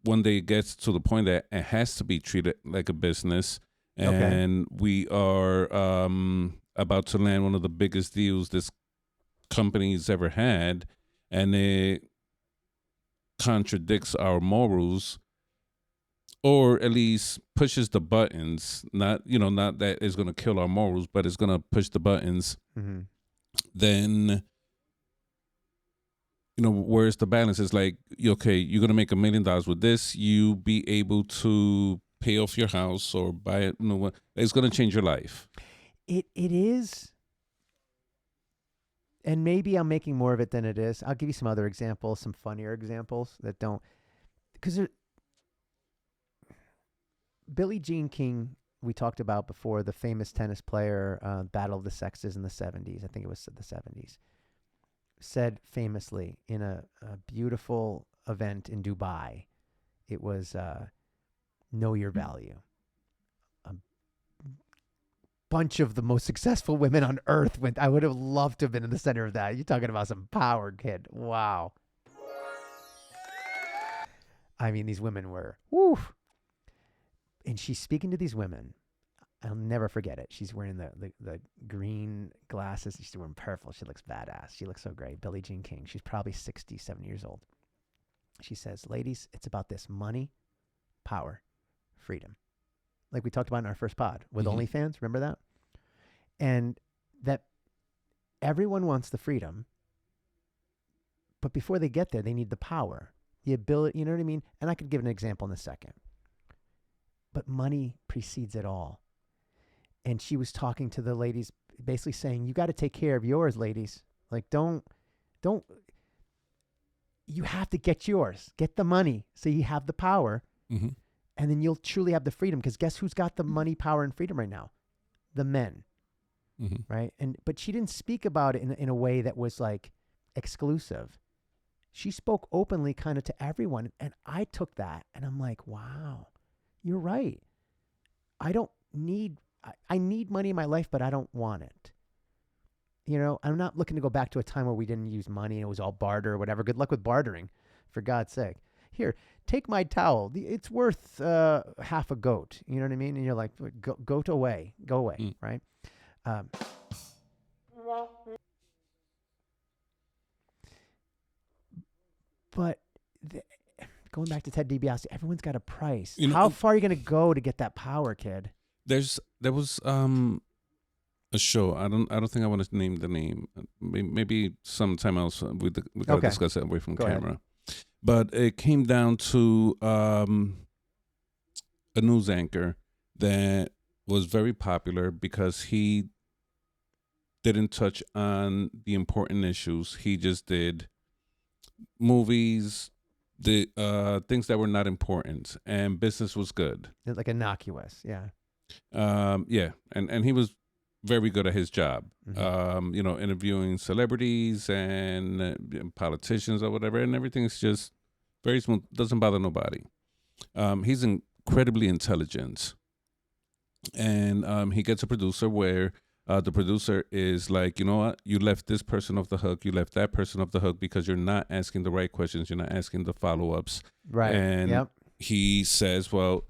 one day it gets to the point that it has to be treated like a business, and we are about to land one of the biggest deals this company's ever had, and it contradicts our morals, or at least pushes the buttons, not that it's going to kill our morals, but it's going to push the buttons, then, you know, where's the balance? It's like, okay, you're going to make $1 million with this, you be able to pay off your house or buy it, you know, it's going to change your life. It is. And maybe I'm making more of it than it is. I'll give you some other examples, some funnier examples that don't, because Billie Jean King, we talked about before, the famous tennis player, Battle of the Sexes in the 70s. I think it was the 70s. Said famously in a beautiful event in Dubai, it was know your value. A bunch of the most successful women on earth went. I would have loved to have been in the center of that. You're talking about some power, kid. Wow. I mean, these women were, woo. And she's speaking to these women. I'll never forget it. She's wearing the green glasses. She's wearing purple. She looks badass. She looks so great. Billie Jean King. She's probably 67 years old. She says, ladies, it's about this: money, power, freedom. Like we talked about in our first pod with OnlyFans. Remember that? And that everyone wants the freedom, but before they get there, they need the power, the ability, you know what I mean? And I could give an example in a second. But money precedes it all. And she was talking to the ladies, basically saying, you got to take care of yours, ladies. Like, don't, you have to get yours. Get the money so you have the power. Mm-hmm. And then you'll truly have the freedom. Because guess who's got the money, power, and freedom right now? The men. Mm-hmm. Right? But she didn't speak about it in a way that was like exclusive. She spoke openly kind of to everyone. And I took that and I'm like, wow, you're right. I need money in my life, but I don't want it. You know, I'm not looking to go back to a time where we didn't use money and it was all barter or whatever. Good luck with bartering, for God's sake. Here, take my towel. It's worth half a goat. You know what I mean? And you're like, go away, right? But going back to Ted DiBiase, everyone's got a price. You know, how far are you going to go to get that power, kid? There was a show. I don't think I want to name the name. Maybe sometime else we gotta discuss it away from camera. Ahead. But it came down to a news anchor that was very popular because he didn't touch on the important issues. He just did movies, the things that were not important, and business was good. Like innocuous, yeah. And he was very good at his job. Mm-hmm. You know, interviewing celebrities and politicians or whatever, and everything's just very smooth. Doesn't bother nobody. He's incredibly intelligent, and he gets a producer where the producer is like, you know what, you left this person off the hook, you left that person off the hook because you're not asking the right questions, you're not asking the follow-ups. Right. And yep. he says, well,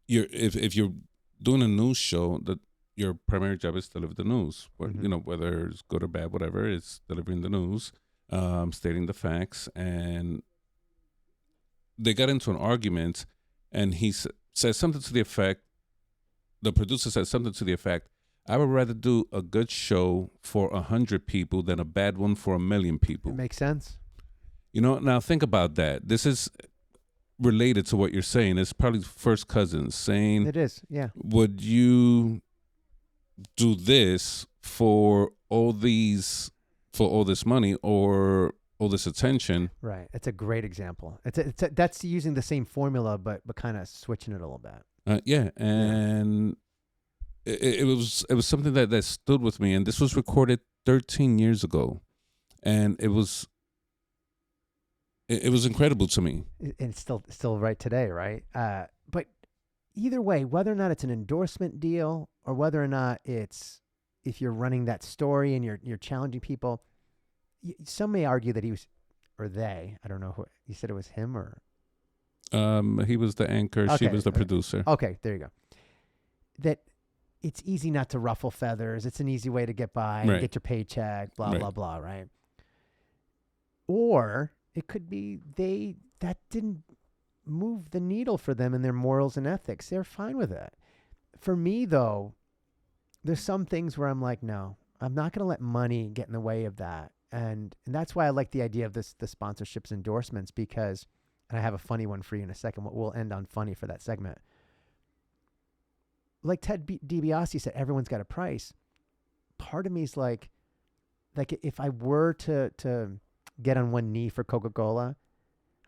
if you're doing a news show, that your primary job is to deliver the news. Whether it's good or bad, whatever, it's delivering the news, stating the facts. And they got into an argument, and he said something to the effect. The producer said something to the effect, I would rather do a good show for 100 people than a bad one for 1 million people. It makes sense. Now think about that. This is related to what you're saying. It's probably first cousins saying, it is, yeah. Would you do this for all this money or all this attention? Right. It's a great example. That's using the same formula, but kind of switching it a little bit. And it was something that stood with me, and this was recorded 13 years ago, and it was incredible to me. And it's still right today, right? But either way, whether or not it's an endorsement deal or whether or not it's if you're running that story and you're challenging people, some may argue that he was, or they, I don't know who, you said it was him or? He was the anchor. Okay, she was the producer. Okay, there you go. That it's easy not to ruffle feathers. It's an easy way to get by and get your paycheck, blah, blah, blah, right? Or it could be that didn't move the needle for them in their morals and ethics. They're fine with it. For me, though, there's some things where I'm like, no, I'm not going to let money get in the way of that. And that's why I like the idea of the sponsorships, endorsements, because, and I have a funny one for you in a second. We'll end on funny for that segment. Like Ted DiBiase said, everyone's got a price. Part of me is like if I were to get on one knee for Coca-Cola,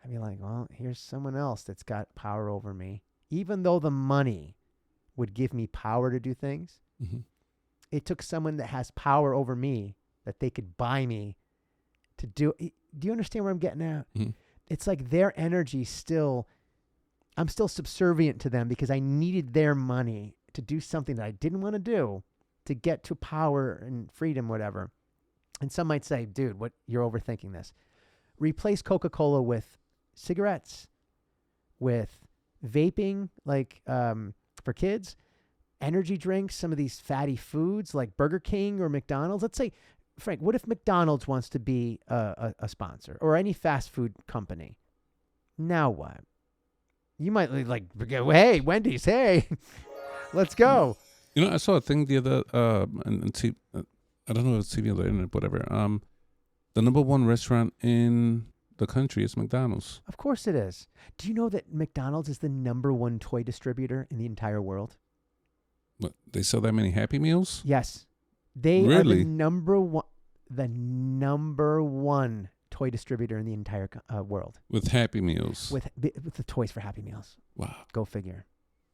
I'd be like, well, here's someone else that's got power over me. Even though the money would give me power to do things, it took someone that has power over me that they could buy me to do. Do you understand where I'm getting at? It's like their energy I'm still subservient to them because I needed their money to do something that I didn't want to do to get to power and freedom, whatever. And some might say, dude, what, you're overthinking this. Replace Coca-Cola with cigarettes, with vaping, like for kids, energy drinks, some of these fatty foods like Burger King or McDonald's. Let's say, Frank, what if McDonald's wants to be a sponsor or any fast food company? Now what? You might like, hey, Wendy's, hey, let's go. I saw a thing the other, I don't know if it's TV or the internet, whatever. The number one restaurant in the country is McDonald's. Of course it is. Do you know that McDonald's is the number one toy distributor in the entire world? What, they sell that many Happy Meals? Yes. They are Really? the number one toy distributor in the entire world. With Happy Meals. With the toys for Happy Meals. Wow. Go figure.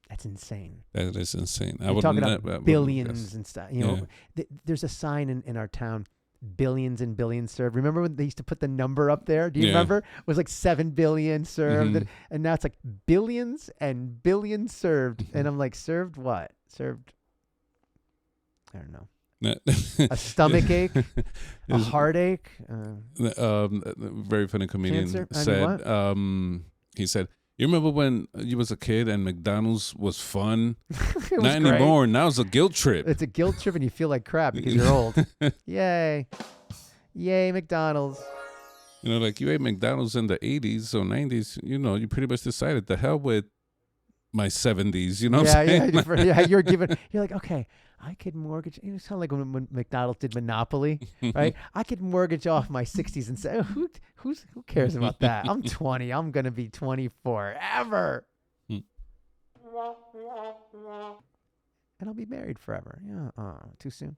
That's insane. That is insane. We're talking about billions and stuff. There's a sign in our town, billions and billions served. Remember when they used to put the number up there? Do you remember? It was like 7 billion served. And now it's like billions and billions served. And I'm like, served what? Served, I don't know. A stomach ache, a heartache. Very funny comedian said, he said, you remember when you was a kid and McDonald's was fun? Not anymore. Now it's a guilt trip. It's a guilt trip and you feel like crap because you're old. Yay. Yay, McDonald's. Like you ate McDonald's in the 80s or 90s, you pretty much decided the hell with my 70s, you know what I'm saying? Yeah, you're like, okay, I could mortgage, it's kind of like when McDonald's did Monopoly, right? I could mortgage off my 60s and say, who cares about that? I'm 20. I'm going to be 20 forever. And I'll be married forever. Yeah, too soon.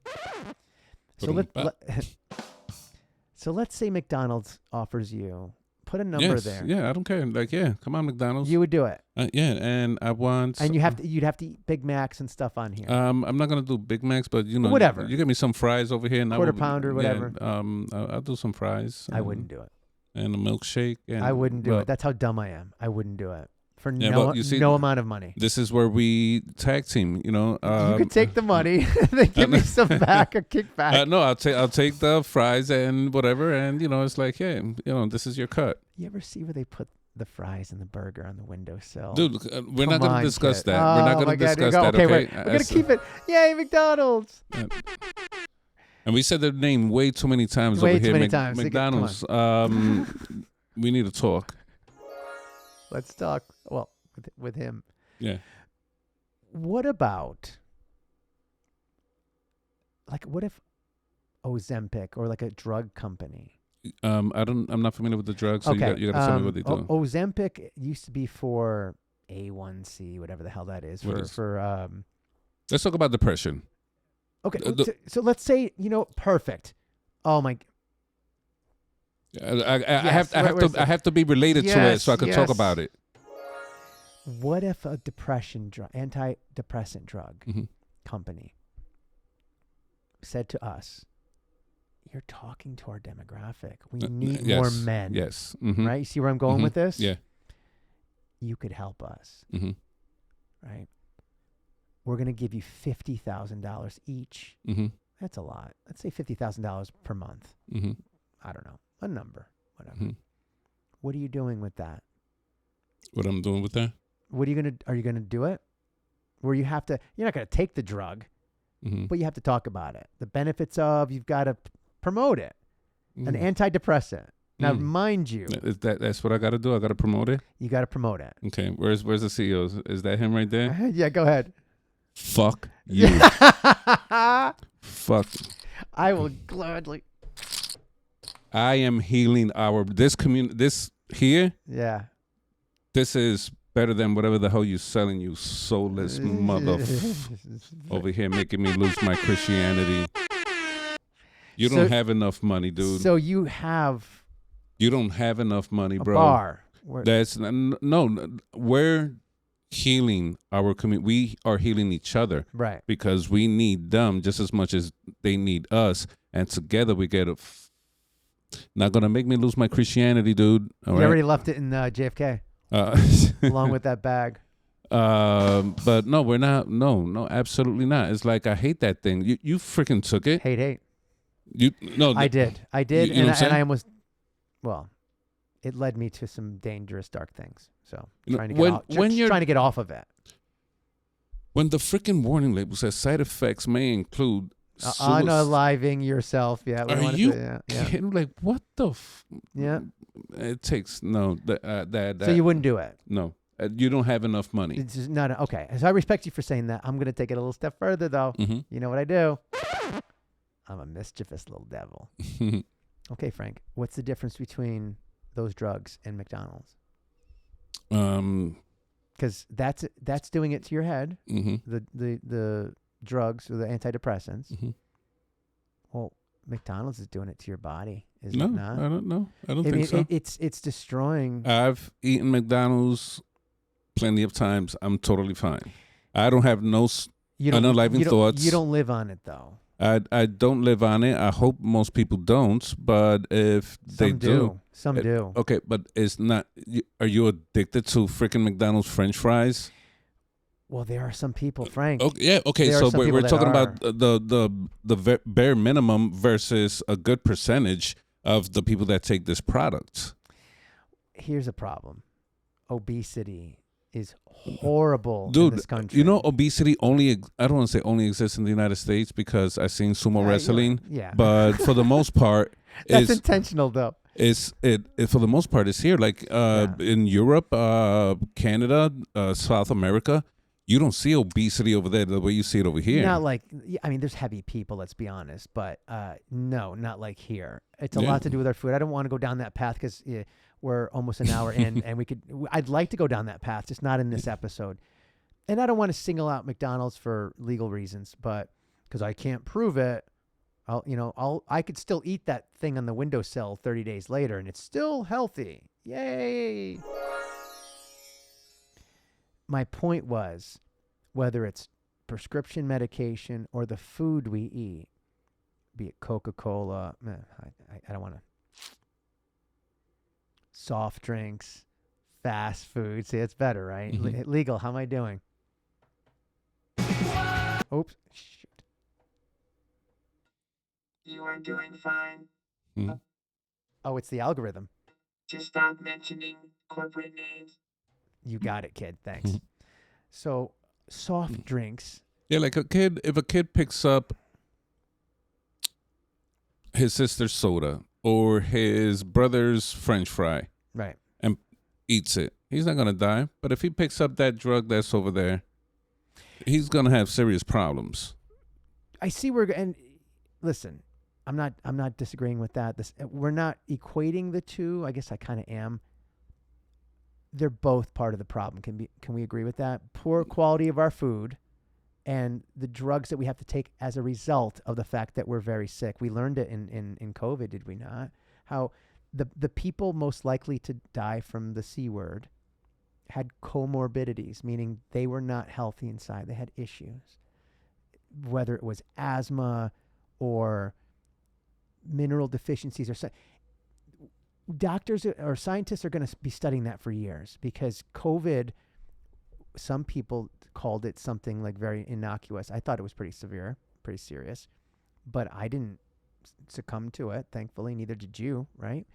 So let's say McDonald's offers you, put a number there. Yeah, I don't care. Like, yeah, come on, McDonald's. You would do it. Yeah, and I want. And you'd have to eat Big Macs and stuff on here. I'm not gonna do Big Macs, but whatever. You get me some fries over here, and Quarter pounder, whatever. Yeah, I'll do some fries. I wouldn't do it. And a milkshake. And, I wouldn't do it. That's how dumb I am. I wouldn't do it for see, no amount of money. This is where we tag team. You could take the money, then give me some back, a kickback. No, I'll take the fries and whatever, and it's like, hey, this is your cut. You ever see where they put the fries and the burger on the windowsill. Dude, we're not Come going on, to discuss kid. that. We're not Oh, going my to God, here you discuss go. that, Okay, okay? we're gonna keep it. Yay, McDonald's. And we said their name way too many times Way over too here. many times. McDonald's. We need to talk. Let's talk. Well, with him. Yeah. What about, like, what if Ozempic or like a drug company? I'm not familiar with the drugs, so Okay. you got to tell me what they do. Ozempic used to be for A1C, whatever the hell that is. Let's talk about depression. Okay, so let's say, perfect. Oh my. I have to be related to it so I can talk about it. What if a antidepressant drug Mm-hmm. company said to us, "You're talking to our demographic. We need more men." Yes. Mm-hmm. Right? You see where I'm going with this? Yeah. You could help us. Mm-hmm. Right? We're going to give you $50,000 each. Mm-hmm. That's a lot. Let's say $50,000 per month. Mm-hmm. I don't know. A number. Whatever. Mm-hmm. What are you doing with that? What I'm doing with that? Are you going to do it? Where you're not going to take the drug, Mm-hmm. but you have to talk about it. The benefits you've got to promote it. An antidepressant. Now, mind you. That's what I got to do? I got to promote it? You got to promote it. Okay. Where's the CEO? Is that him right there? Yeah, go ahead. Fuck you. Fuck. I will gladly. I am healing this community. This here. Yeah. This is better than whatever the hell you selling, you soulless mother over here making me lose my Christianity. You don't have enough money, dude. So you have. You don't have enough money, bro. Bar. That's no. We're healing our community. We are healing each other, right? Because we need them just as much as they need us, and together we get not gonna make me lose my Christianity, dude. All right? Already left it in JFK, along with that bag. But no, we're not. No, absolutely not. It's like I hate that thing. You freaking took it. Hate. No, I did, you know and I almost. Well, it led me to some dangerous, dark things. So trying to get off of it. When the freaking warning label says side effects may include unaliving yourself. Yeah. Are you kidding? Like, what the? Yeah. It takes that. So you wouldn't do it? No, you don't have enough money. It's just not okay. So I respect you for saying that. I'm gonna take it a little step further, though. Mm-hmm. You know what I do? I'm a mischievous little devil. Okay, Frank. What's the difference between those drugs and McDonald's? Because that's doing it to your head. Mm-hmm. The drugs or the antidepressants. Mm-hmm. Well, McDonald's is doing it to your body, is no, it not? I don't know. I don't think so. It's destroying. I've eaten McDonald's plenty of times. I'm totally fine. I don't have no unaliving thoughts. You don't live on it, though. I don't live on it. I hope most people don't, but if they do. Some do. Okay, but it's not. Are you addicted to freaking McDonald's French fries? Well, there are some people, Frank. Okay, yeah, okay. So we're talking about the bare minimum versus a good percentage of the people that take this product. Here's a problem. Obesity is horrible Dude, in this country. You know, obesity I don't want to say only exists in the United States because I've seen sumo wrestling. Yeah. But for the most part, that's intentional, though. It for the most part it's here. Like in Europe, Canada, South America, you don't see obesity over there the way you see it over here. Not like, I mean, there's heavy people, let's be honest, but no, not like here. It's a lot to do with our food. I don't want to go down that path because we're almost an hour in, and I'd like to go down that path, just not in this episode. And I don't want to single out McDonald's for legal reasons, but because I can't prove it, I could still eat that thing on the windowsill 30 days later, and it's still healthy. Yay! My point was, whether it's prescription medication or the food we eat, be it Coca-Cola, I don't want to, soft drinks, fast food. See, it's better, right? Mm-hmm. Legal. How am I doing? Oops. Shoot. You are doing fine. Mm-hmm. Oh, it's the algorithm. Just stop mentioning You got it, kid. Thanks. So soft drinks. Yeah, like if a kid picks up his sister's soda or his brother's French fry Right. and eats it, he's not gonna die. But if he picks up that drug that's over there, he's gonna have serious problems. I see and listen, I'm not disagreeing with that. We're not equating the two. I guess I kind of am. They're both part of the problem. Can we agree with that? Poor quality of our food and the drugs that we have to take as a result of the fact that we're very sick. We learned it in COVID, did we not? How the people most likely to die from the C word had comorbidities, meaning they were not healthy inside. They had issues, whether it was asthma or mineral deficiencies or doctors or scientists are going to be studying that for years, because COVID, some people called it something like very innocuous. I thought it was pretty severe, pretty serious, but I didn't succumb to it. Thankfully, neither did you, right?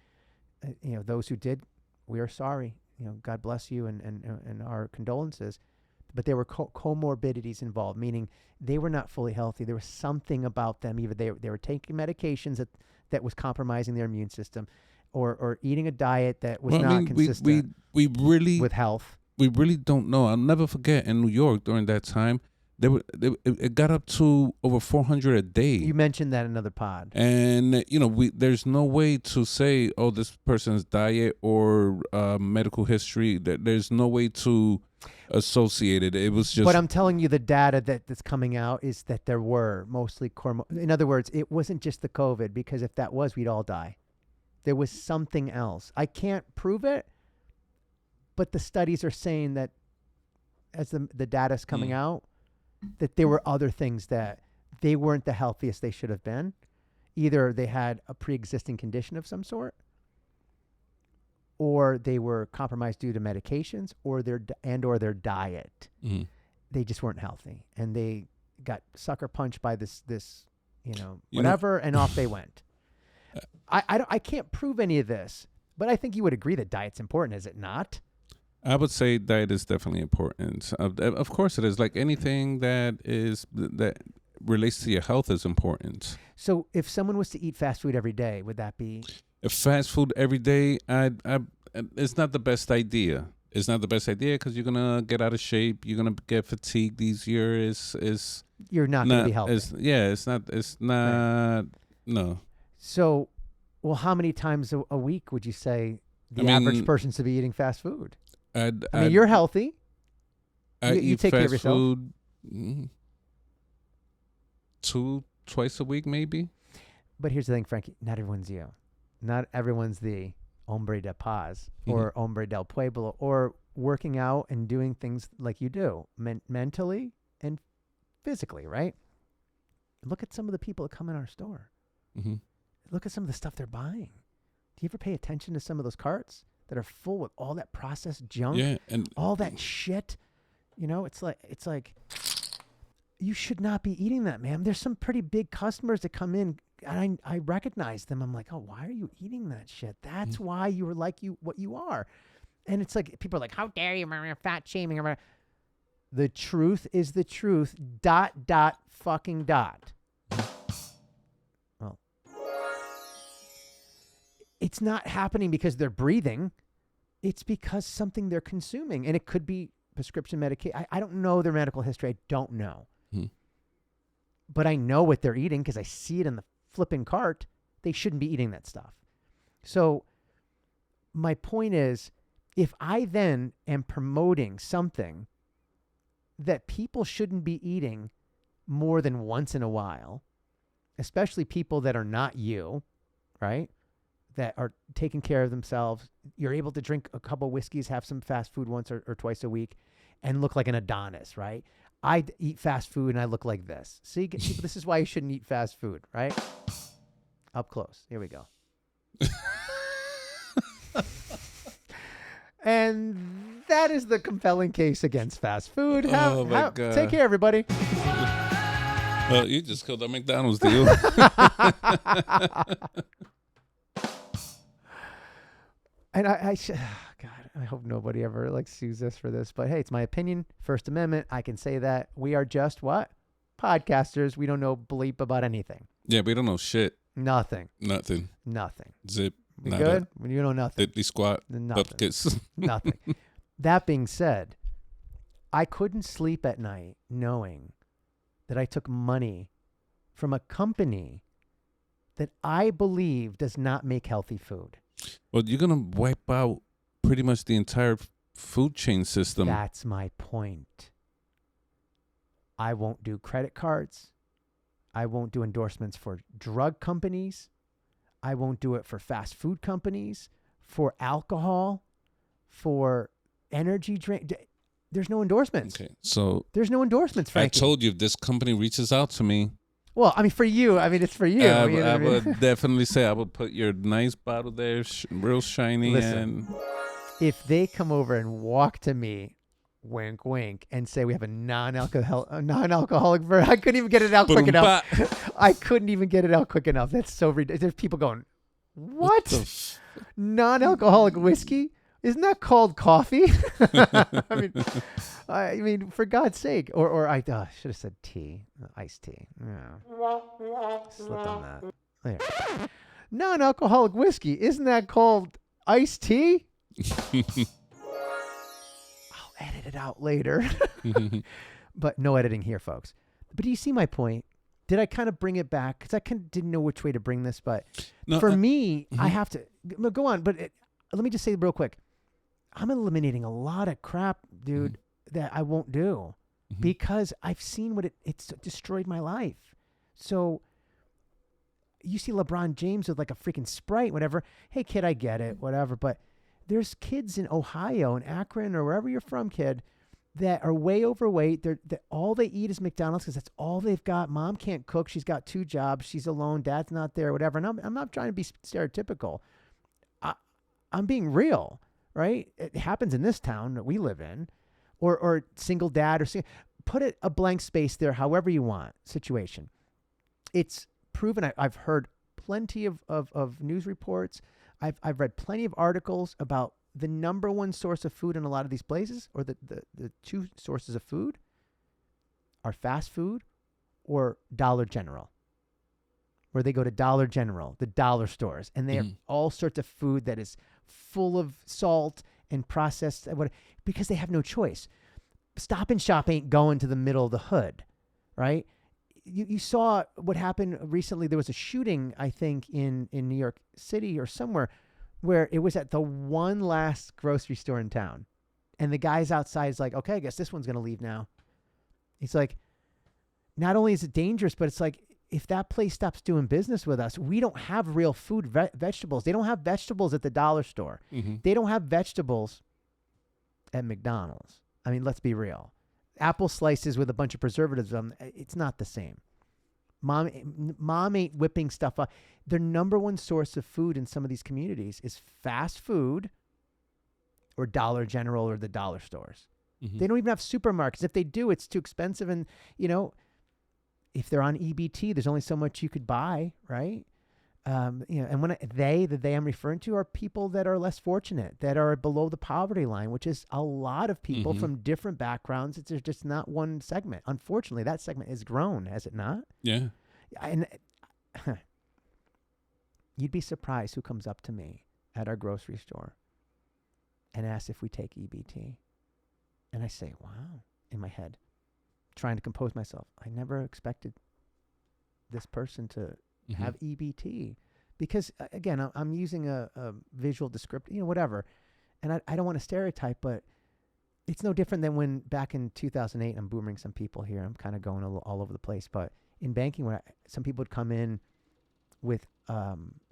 Those who did, we are sorry. God bless you and our condolences. But there were comorbidities involved, meaning they were not fully healthy. There was something about them. Either they were taking medications that was compromising their immune system, or eating a diet that was not consistent we really with health. We really don't know. I'll never forget in New York during that time, it got up to over 400 a day. You mentioned that in another pod. And, there's no way to say, oh, this person's diet or medical history. There's no way to associate it. It was just. But I'm telling you, the data that's coming out is that there were mostly in other words, it wasn't just the COVID, because if that was, we'd all die. There was something else. I can't prove it, but the studies are saying that as the data's coming out, that there were other things that they weren't the healthiest they should have been. Either they had a pre-existing condition of some sort, or they were compromised due to medications, or their diet. Mm-hmm. They just weren't healthy, and they got sucker punched by this whatever, and off they went. I can't prove any of this, but I think you would agree that diet's important, is it not? I would say diet is definitely important. Of course it is. Like anything that relates to your health is important. So if someone was to eat fast food every day, would that be? If fast food every day, it's not the best idea. It's not the best idea because you're gonna get out of shape. You're gonna get fatigued easier. You're not gonna be healthy. It's not. Right. No. So, well, how many times a week would you say the average person should be eating fast food? I mean, you're healthy. You take care of yourself. Food twice a week, maybe. But here's the thing, Frankie. Not everyone's you. Not everyone's the hombre de paz or hombre del pueblo, or working out and doing things like you do, mentally and physically, right? Look at some of the people that come in our store. Mm-hmm. Look at some of the stuff they're buying. Do you ever pay attention to some of those carts that are full with all that processed junk? Yeah, and all that shit. It's like you should not be eating that, man. There's some pretty big customers that come in, and I recognize them. I'm like, oh, why are you eating that shit? That's why you are like what you are. And it's like people are like, how dare you, fat shaming. The truth is the truth. ... Fucking ... Well, it's not happening because they're breathing. It's because something they're consuming. And it could be prescription medication. I don't know their medical history. I don't know. But I know what they're eating because I see it in the flipping cart. They shouldn't be eating that stuff. So my point is, if I then am promoting something that people shouldn't be eating more than once in a while, especially people that are not you, right? That are taking care of themselves. You're able to drink a couple whiskeys, have some fast food once or twice a week, and look like an Adonis, right? I eat fast food and I look like this. See, this is why you shouldn't eat fast food, right? Up close. Here we go. And that is the compelling case against fast food. Oh my God. Take care, everybody. Well, you just killed that McDonald's deal. And God, I hope nobody ever like sues us for this, but hey, it's my opinion. First Amendment. I can say that we are just what? Podcasters. We don't know bleep about anything. Yeah, we don't know shit. Nothing. Nothing. Zip. We Nada. good? You know nothing. Diddly squat. Nothing. Bupkis. Nothing. That being said, I couldn't sleep at night knowing that I took money from a company that I believe does not make healthy food. Well, you're going to wipe out pretty much the entire food chain system. That's my point. I won't do credit cards. I won't do endorsements for drug companies. I won't do it for fast food companies, for alcohol, for energy drink. There's no endorsements. Okay, so there's no endorsements, Frankie. I told you if this company reaches out to me. Well, I mean, for you, I mean, it's for you. I would definitely say I would put your nice bottle there, real shiny. Listen, and if they come over and walk to me, wink, wink, and say we have a non-alcoholic version, I couldn't even get it out quick enough. I couldn't even get it out quick enough. That's so ridiculous. There's people going, what? Non-alcoholic whiskey? Isn't that called coffee? I mean, for God's sake. Or I should have said tea, iced tea. Yeah. Slipped on that. There. Non-alcoholic whiskey. Isn't that called iced tea? I'll edit it out later. But no editing here, folks. But do you see my point? Did I kind of bring it back? Because I didn't know which way to bring this. But for me, I have to go on. But let me just say real quick. I'm eliminating a lot of crap, dude, that I won't do because I've seen what it's destroyed my life. So you see LeBron James with like a freaking Sprite, whatever. Hey, kid, I get it, whatever. But there's kids in Ohio and Akron or wherever you're from, kid, that are way overweight. All they eat is McDonald's because that's all they've got. Mom can't cook. She's got 2 jobs. She's alone. Dad's not there, whatever. And I'm not trying to be stereotypical. I'm being real. Right? It happens in this town that we live in, or single dad, put a blank space there, however you want situation. It's proven. I've heard plenty of news reports. I've read plenty of articles about the number one source of food in a lot of these places, or the 2 sources of food are fast food or Dollar General, where they go to Dollar General, the dollar stores, and they have all sorts of food that is full of salt and processed, because they have no choice. Stop and Shop ain't going to the middle of the hood, right? You saw what happened recently. There was a shooting, I think, in New York City or somewhere, where it was at the one last grocery store in town. And the guy's outside is like, okay, I guess this one's going to leave now. He's like, not only is it dangerous, but it's like, if that place stops doing business with us, we don't have real food, vegetables. They don't have vegetables at the dollar store. They don't have vegetables at McDonald's. I mean, let's be real. Apple slices with a bunch of preservatives on, it's not the same. Mom ain't whipping stuff up. Their number one source of food in some of these communities is fast food or Dollar General or the dollar stores. They don't even have supermarkets. If they do, it's too expensive. And, if they're on EBT, there's only so much you could buy, right? And when the they I'm referring to are people that are less fortunate, that are below the poverty line, which is a lot of people from different backgrounds. It's just not one segment. Unfortunately, that segment has grown, has it not? Yeah. And you'd be surprised who comes up to me at our grocery store and asks if we take EBT. And I say, wow, in my head, trying to compose myself. I never expected this person to have EBT because, again, I'm using a visual descriptor, whatever. And I don't want to stereotype, but it's no different than when back in 2008, I'm boomering some people here. I'm kind of going all over the place. But in banking, when some people would come in with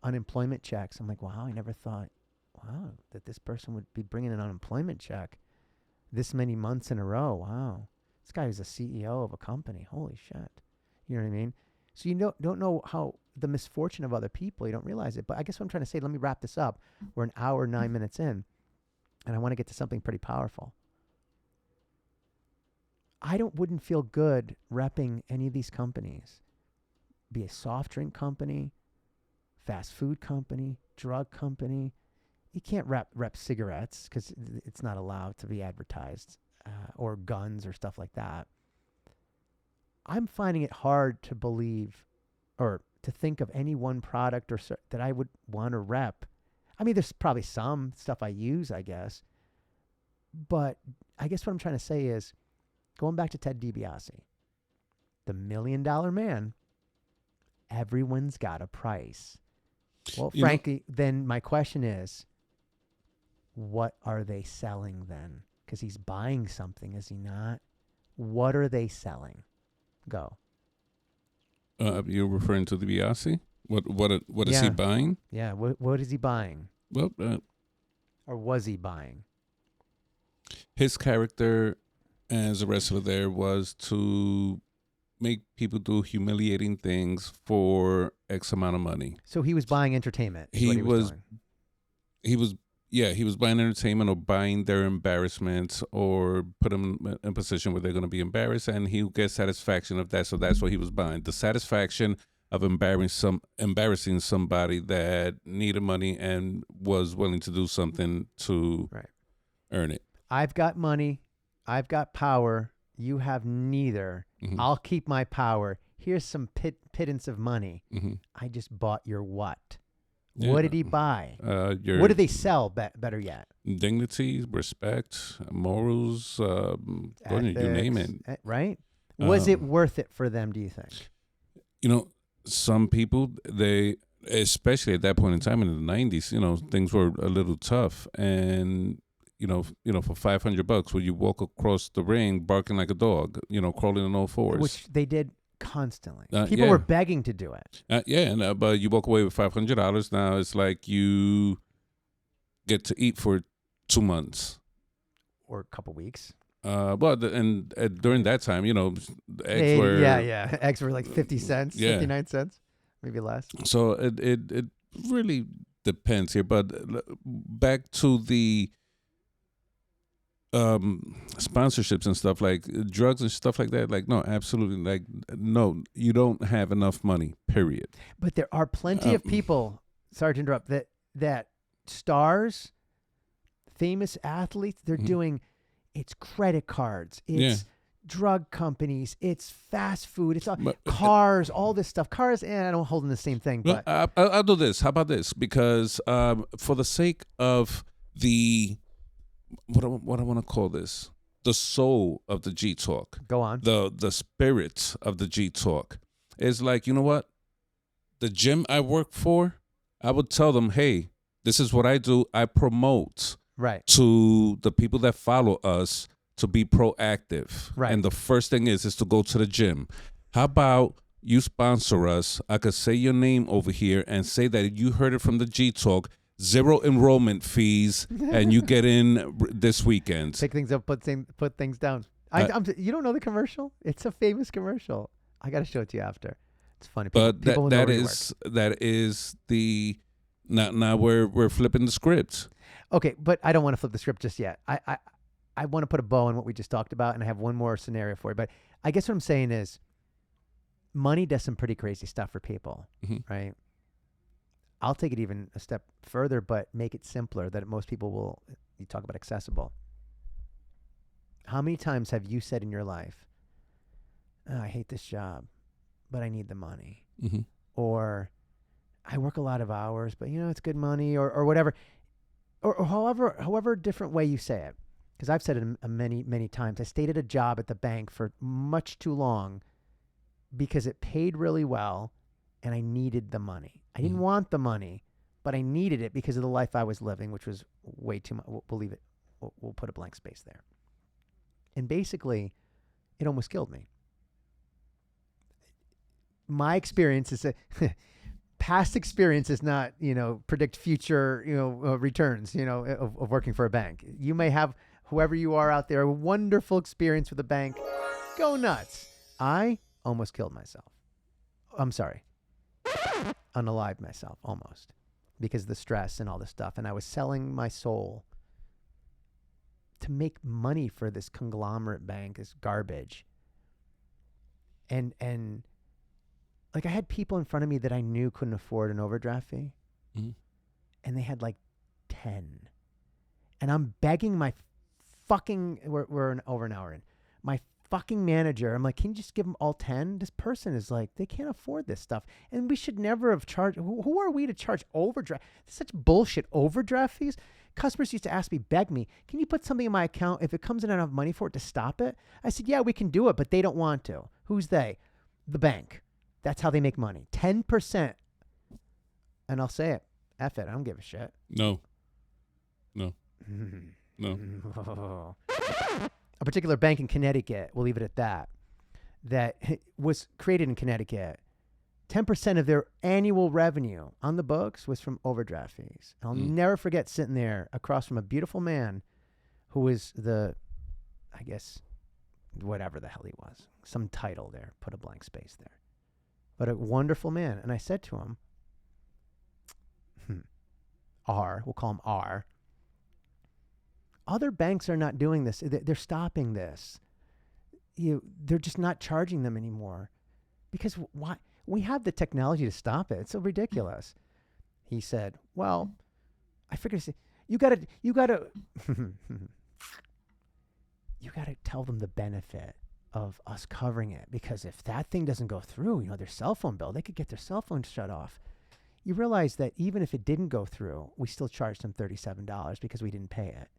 unemployment checks, I'm like, wow, I never thought, that this person would be bringing an unemployment check this many months in a row. Wow. This guy is a CEO of a company. Holy shit. You know what I mean? So you don't know how the misfortune of other people. You don't realize it. But I guess what I'm trying to say, let me wrap this up. We're an hour, 9 minutes in, and I want to get to something pretty powerful. I wouldn't feel good repping any of these companies. Be a soft drink company, fast food company, drug company. you can't rep cigarettes because it's not allowed to be advertised, or guns or stuff like that. I'm finding it hard to believe or to think of any one product or that I would want to rep. I mean, there's probably some stuff I use, I guess. But I guess what I'm trying to say is, going back to Ted DiBiase, the $1 million man, everyone's got a price. Well, frankly, then my question is, what are they selling then? Because he's buying something, is he not? What are they selling? Go. You're referring to DiBiase? What is he buying? Yeah, what is he buying? Well, Or was he buying? his character as a wrestler there was to make people do humiliating things for X amount of money. So he was buying entertainment. He was buying entertainment or buying their embarrassments or put them in a position where they're going to be embarrassed, and he gets satisfaction of that. So that's what he was buying. The satisfaction of embarrassing somebody that needed money and was willing to do something to earn it. I've got money. I've got power. You have neither. Mm-hmm. I'll keep my power. Here's some pittance of money. Mm-hmm. I just bought your what? Yeah. What did he buy? What did they sell? Better yet, dignity, respect, morals, you name it. Right? Was it worth it for them, do you think? Some people, they, especially at that point in time in the 90s, things were a little tough. And, for $500, would you walk across the ring barking like a dog, crawling on all fours? Which they did constantly. People were begging to do it. But you walk away with $500. Now it's like you get to eat for 2 months or a couple weeks. During that time, eggs were eggs were like 50 cents, 59 cents, maybe less. So it really depends here. But back to the sponsorships and stuff, like drugs and stuff like that, like, no, absolutely, like, no, you don't have enough money, period. But there are plenty of people, sorry to interrupt, that stars, famous athletes, they're doing, it's credit cards, it's drug companies, it's fast food, it's all, cars, all this stuff. Cars, I don't hold in the same thing. But I'll do this. How about this? Because for the sake of the what I want to call this, the soul of the GTalk. Go on. The spirit of the GTalk is like, you know what? The gym I work for, I would tell them, hey, this is what I do. I promote to the people that follow us to be proactive. Right. And the first thing is to go to the gym. How about you sponsor us? I could say your name over here and say that you heard it from the GTalk. 0 enrollment fees, and you get in this weekend. Pick things up, put things down. You don't know the commercial? It's a famous commercial. I got to show it to you after. It's funny. People that is the now we're flipping the script. Okay, but I don't want to flip the script just yet. I want to put a bow on what we just talked about, and I have one more scenario for you. But I guess what I'm saying is, money does some pretty crazy stuff for people, right? I'll take it even a step further, but make it simpler that most people will. You talk about accessible. How many times have you said in your life, I hate this job, but I need the money? Mm-hmm. Or I work a lot of hours, but it's good money, or whatever. Or however different way you say it. Because I've said it many, many times. I stayed at a job at the bank for much too long because it paid really well and I needed the money. I didn't want the money, but I needed it because of the life I was living, which was way too much. We'll leave it. We'll put a blank space there. And basically, it almost killed me. My experience is past experience does not, predict future, returns, of working for a bank. You may have, whoever you are out there, a wonderful experience with a bank. Go nuts. I almost killed myself. I'm sorry. Unalived myself almost because of the stress and all this stuff. And I was selling my soul to make money for this conglomerate bank, this garbage. And like I had people in front of me that I knew couldn't afford an overdraft fee. Mm-hmm. And they had like 10. And I'm begging my fucking, we're over an hour in. My fucking manager, I'm like, can you just give them all 10? This person is like, they can't afford this stuff. And we should never have charged. Who are we to charge overdraft? Such bullshit overdraft fees. Customers used to ask me, beg me, can you put something in my account if it comes in enough money for it to stop it? I said, yeah, we can do it, but they don't want to. Who's they? The bank. That's how they make money. 10%. And I'll say it. F it. I don't give a shit. No. No. A particular bank in Connecticut, we'll leave it at that, that was created in Connecticut. 10% of their annual revenue on the books was from overdraft fees. And I'll never forget sitting there across from a beautiful man who was I guess, whatever the hell he was. Some title there. Put a blank space there. But a wonderful man. And I said to him, R, we'll call him R. Other banks are not doing this. They're stopping this. They're just not charging them anymore. Because why? We have the technology to stop it. It's so ridiculous. He said, well, I figured, you gotta tell them the benefit of us covering it. Because if that thing doesn't go through, their cell phone bill, they could get their cell phone shut off. You realize that even if it didn't go through, we still charged them $37 because we didn't pay it.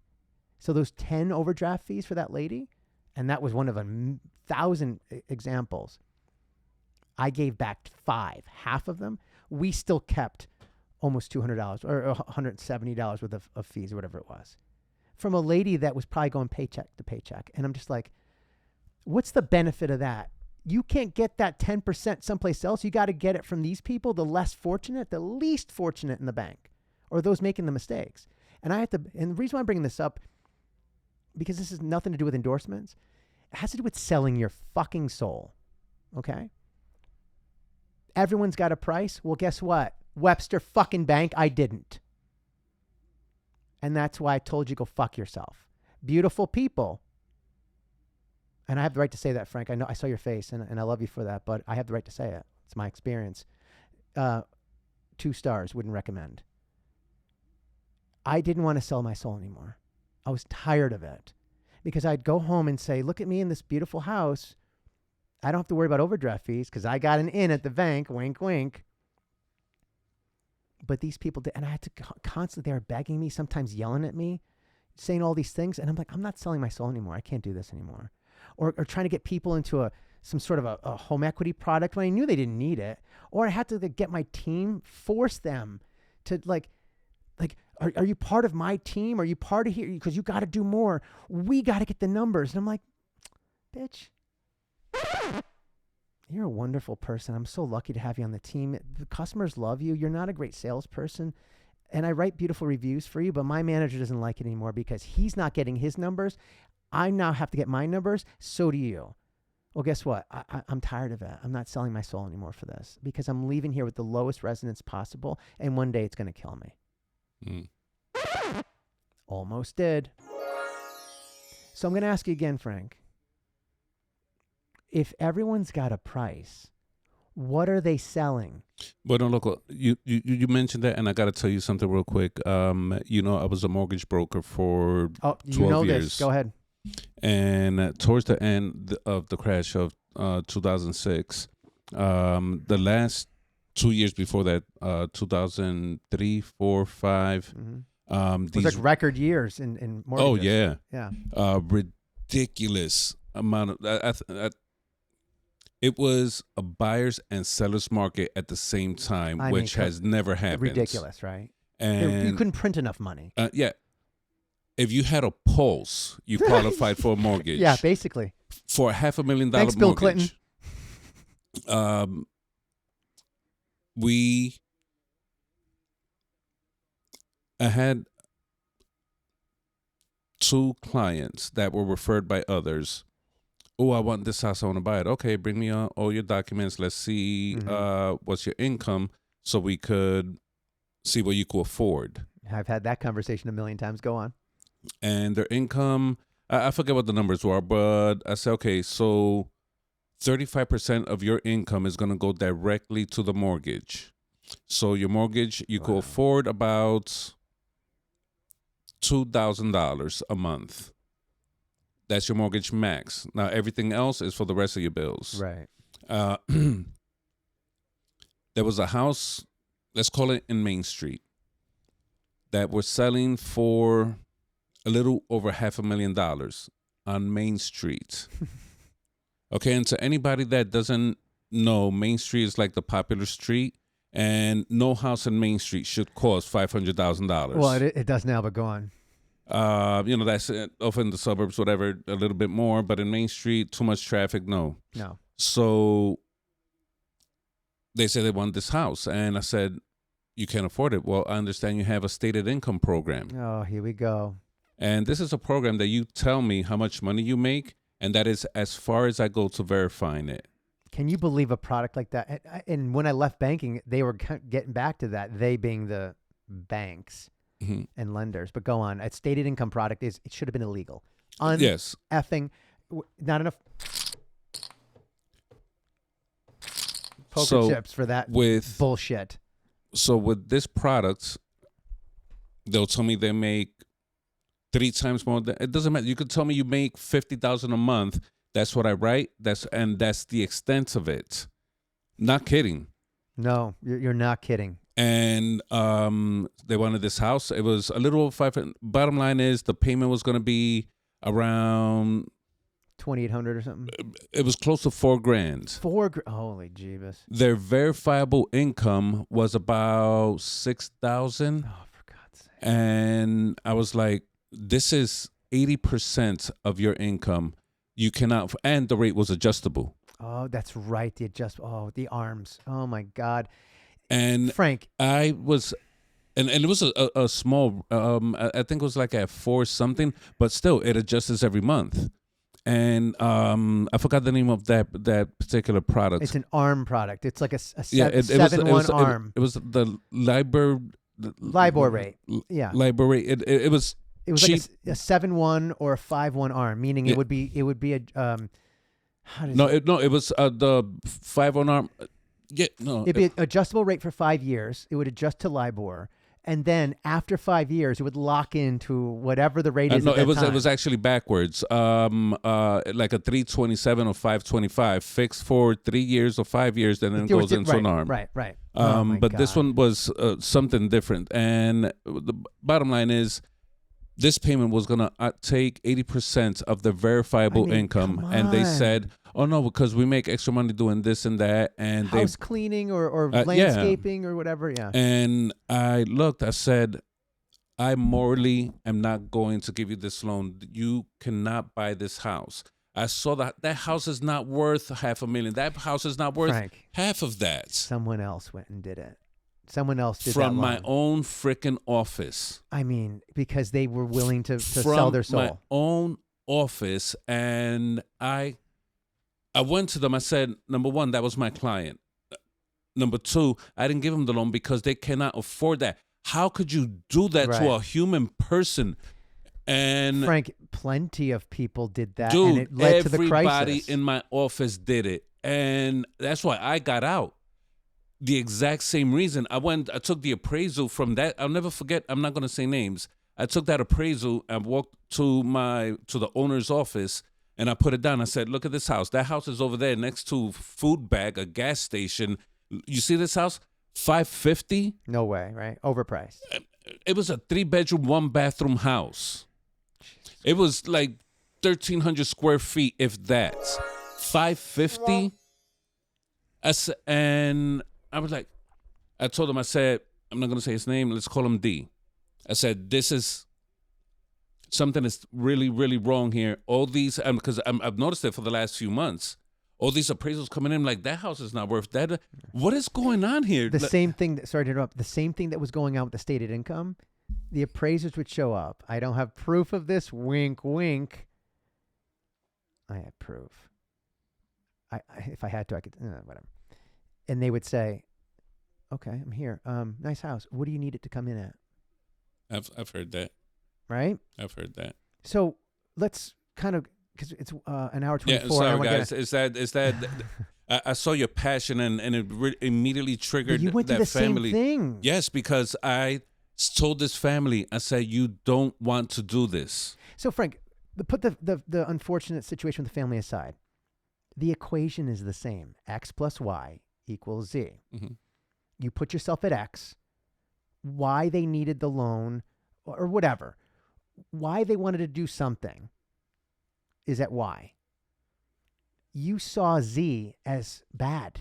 So those 10 overdraft fees for that lady, and that was one of 1,000 examples, I gave back 5, half of them. We still kept almost $200 or $170 worth of fees or whatever it was from a lady that was probably going paycheck to paycheck. And I'm just like, what's the benefit of that? You can't get that 10% someplace else. You got to get it from these people, the less fortunate, the least fortunate in the bank, or those making the mistakes. And and the reason why I'm bringing this up, because this has nothing to do with endorsements, it has to do with selling your fucking soul. Okay? Everyone's got a price. Well, guess what? Webster fucking Bank, I didn't. And that's why I told you go fuck yourself. Beautiful people. And I have the right to say that, Frank. I know I saw your face, and I love you for that, but I have the right to say it. It's my experience. 2 stars, wouldn't recommend. I didn't want to sell my soul anymore. I was tired of it. Because I'd go home and say, look at me in this beautiful house. I don't have to worry about overdraft fees because I got an in at the bank. Wink, wink. But these people did. And I had to constantly, they were begging me, sometimes yelling at me, saying all these things. And I'm like, I'm not selling my soul anymore. I can't do this anymore. Or trying to get people into some sort of a home equity product when I knew they didn't need it. Or I had to get my team, force them to are you part of my team? Are you part of here? Because you got to do more. We got to get the numbers. And I'm like, bitch, you're a wonderful person. I'm so lucky to have you on the team. The customers love you. You're not a great salesperson. And I write beautiful reviews for you, but my manager doesn't like it anymore because he's not getting his numbers. I now have to get my numbers. So do you. Well, guess what? I'm tired of it. I'm not selling my soul anymore for this because I'm leaving here with the lowest resonance possible. And one day it's going to kill me. Almost did. So I'm going to ask you again, Frank. If everyone's got a price, what are they selling? Well, no, look, you mentioned that, and I got to tell you something real quick. I was a mortgage broker for 12 years. This. Go ahead. And towards the end of the crash of 2006, the last 2 years before that, 2003, 4, 5. It was like record years in mortgages. Oh, yeah. Yeah. Ridiculous amount of... It was a buyer's and seller's market at the same time, which has never happened. Ridiculous, right? And you couldn't print enough money. Yeah. If you had a pulse, you qualified for a mortgage. Yeah, basically. For a $500,000 Thanks, Bill mortgage. Clinton. I had 2 clients that were referred by others. Oh, I want this house. I want to buy it. Okay, bring me all your documents. Let's see what's your income so we could see what you could afford. I've had that conversation a million times. Go on. And their income, I forget what the numbers were, but I said, okay, so 35% of your income is going to go directly to the mortgage. So your mortgage, you could afford about $2,000 a month. That's your mortgage max. Now everything else is for the rest of your bills. Right. There was a house, let's call it in Main Street, that was selling for a little over $500,000 on Main Street. Okay, and to anybody that doesn't know, Main Street is like the popular street, and no house in Main Street should cost $500,000. Well, it does now, but go on. That's off in the suburbs, whatever, a little bit more, but in Main Street, too much traffic, no. No. So they said they want this house, and I said, you can't afford it. Well, I understand you have a stated income program. Oh, here we go. And this is a program that you tell me how much money you make, and that is as far as I go to verifying it. Can you believe a product like that? And when I left banking, they were getting back to that, they being the banks and lenders. But go on. A stated income product it should have been illegal. Yes. Effing, not enough poker chips for that bullshit. So with this product, they'll tell me they make 3 times more. It doesn't matter. You could tell me you make $50,000 a month. That's what I write. That's the extent of it. Not kidding. No, you're not kidding. And they wanted this house. It was a little over 500. Bottom line is the payment was going to be around $2,800 or something. It was close to $4,000. Holy jeebus! Their verifiable income was about $6,000. Oh, for God's sake! And I was like, "This is 80% of your income. You cannot." And the rate was adjustable. Oh, that's right. The arms. Oh my God. And Frank, I was, and it was a small. I think it was like at 4 something, but still, it adjusts every month. And I forgot the name of that particular product. it's an arm product. It's like a it was 7-1 arm. It was the LIBOR rate. Yeah. LIBOR rate. It was cheap. Like a 7-1 or a 5-1 arm, meaning it would be a it was the 5-1 arm. Yeah, no. It'd be an adjustable rate for 5 years. It would adjust to LIBOR. And then after 5 years, it would lock into whatever the rate is. No, at that time. It was actually backwards. Like a 327 or 525 fixed for 3 years or 5 years, then it goes into an arm. Right. But this one was something different. And the bottom line is, this payment was going to take 80% of the verifiable income. And they said, oh, no, because we make extra money doing this and that. And house cleaning or landscaping or whatever, yeah. And I looked, I said, I morally am not going to give you this loan. You cannot buy this house. I saw that house is not worth $500,000. That house is not worth half of that. Someone else went and did it. Someone else did from that my own freaking office. I mean, because they were willing to sell their soul. From my own office, and I went to them. I said, number one, that was my client. Number two, I didn't give them the loan because they cannot afford that. How could you do that to a human person? And Frank, plenty of people did that, dude, and it led to the crisis. Everybody in my office did it, and that's why I got out. The exact same reason. I took the appraisal from that. I'll never forget. I'm not going to say names. I took that appraisal and walked to the owner's office, and I put it down. I said, look at this house. That house is over there next to Food Bag, a gas station. You see this house? $550? No way, right? Overpriced. It was a 3-bedroom, 1-bathroom house. It was like 1,300 square feet, if that. $550? And I was like, I told him, I said, I'm not going to say his name. Let's call him D. I said, this is something that's really, really wrong here. All these, because I've noticed it for the last few months. All these appraisals coming in, like, that house is not worth that. What is going on here? The same thing, sorry to interrupt, the same thing that was going on with the stated income, the appraisers would show up. I don't have proof of this. Wink, wink. I have proof. If I had to, I could, whatever. And they would say, okay, I'm here. Nice house. What do you need it to come in at? I've heard that. Right? I've heard that. So let's kind of, because it's an hour 24. Yeah, sorry, guys. Is that I saw your passion and it immediately triggered you went that through the family. Same thing. Yes, because I told this family, I said, you don't want to do this. So, Frank, put the unfortunate situation with the family aside. The equation is the same. X plus Y equals Z. Mm-hmm. You put yourself at X, why they needed the loan or whatever, why they wanted to do something is at Y. You saw Z as bad.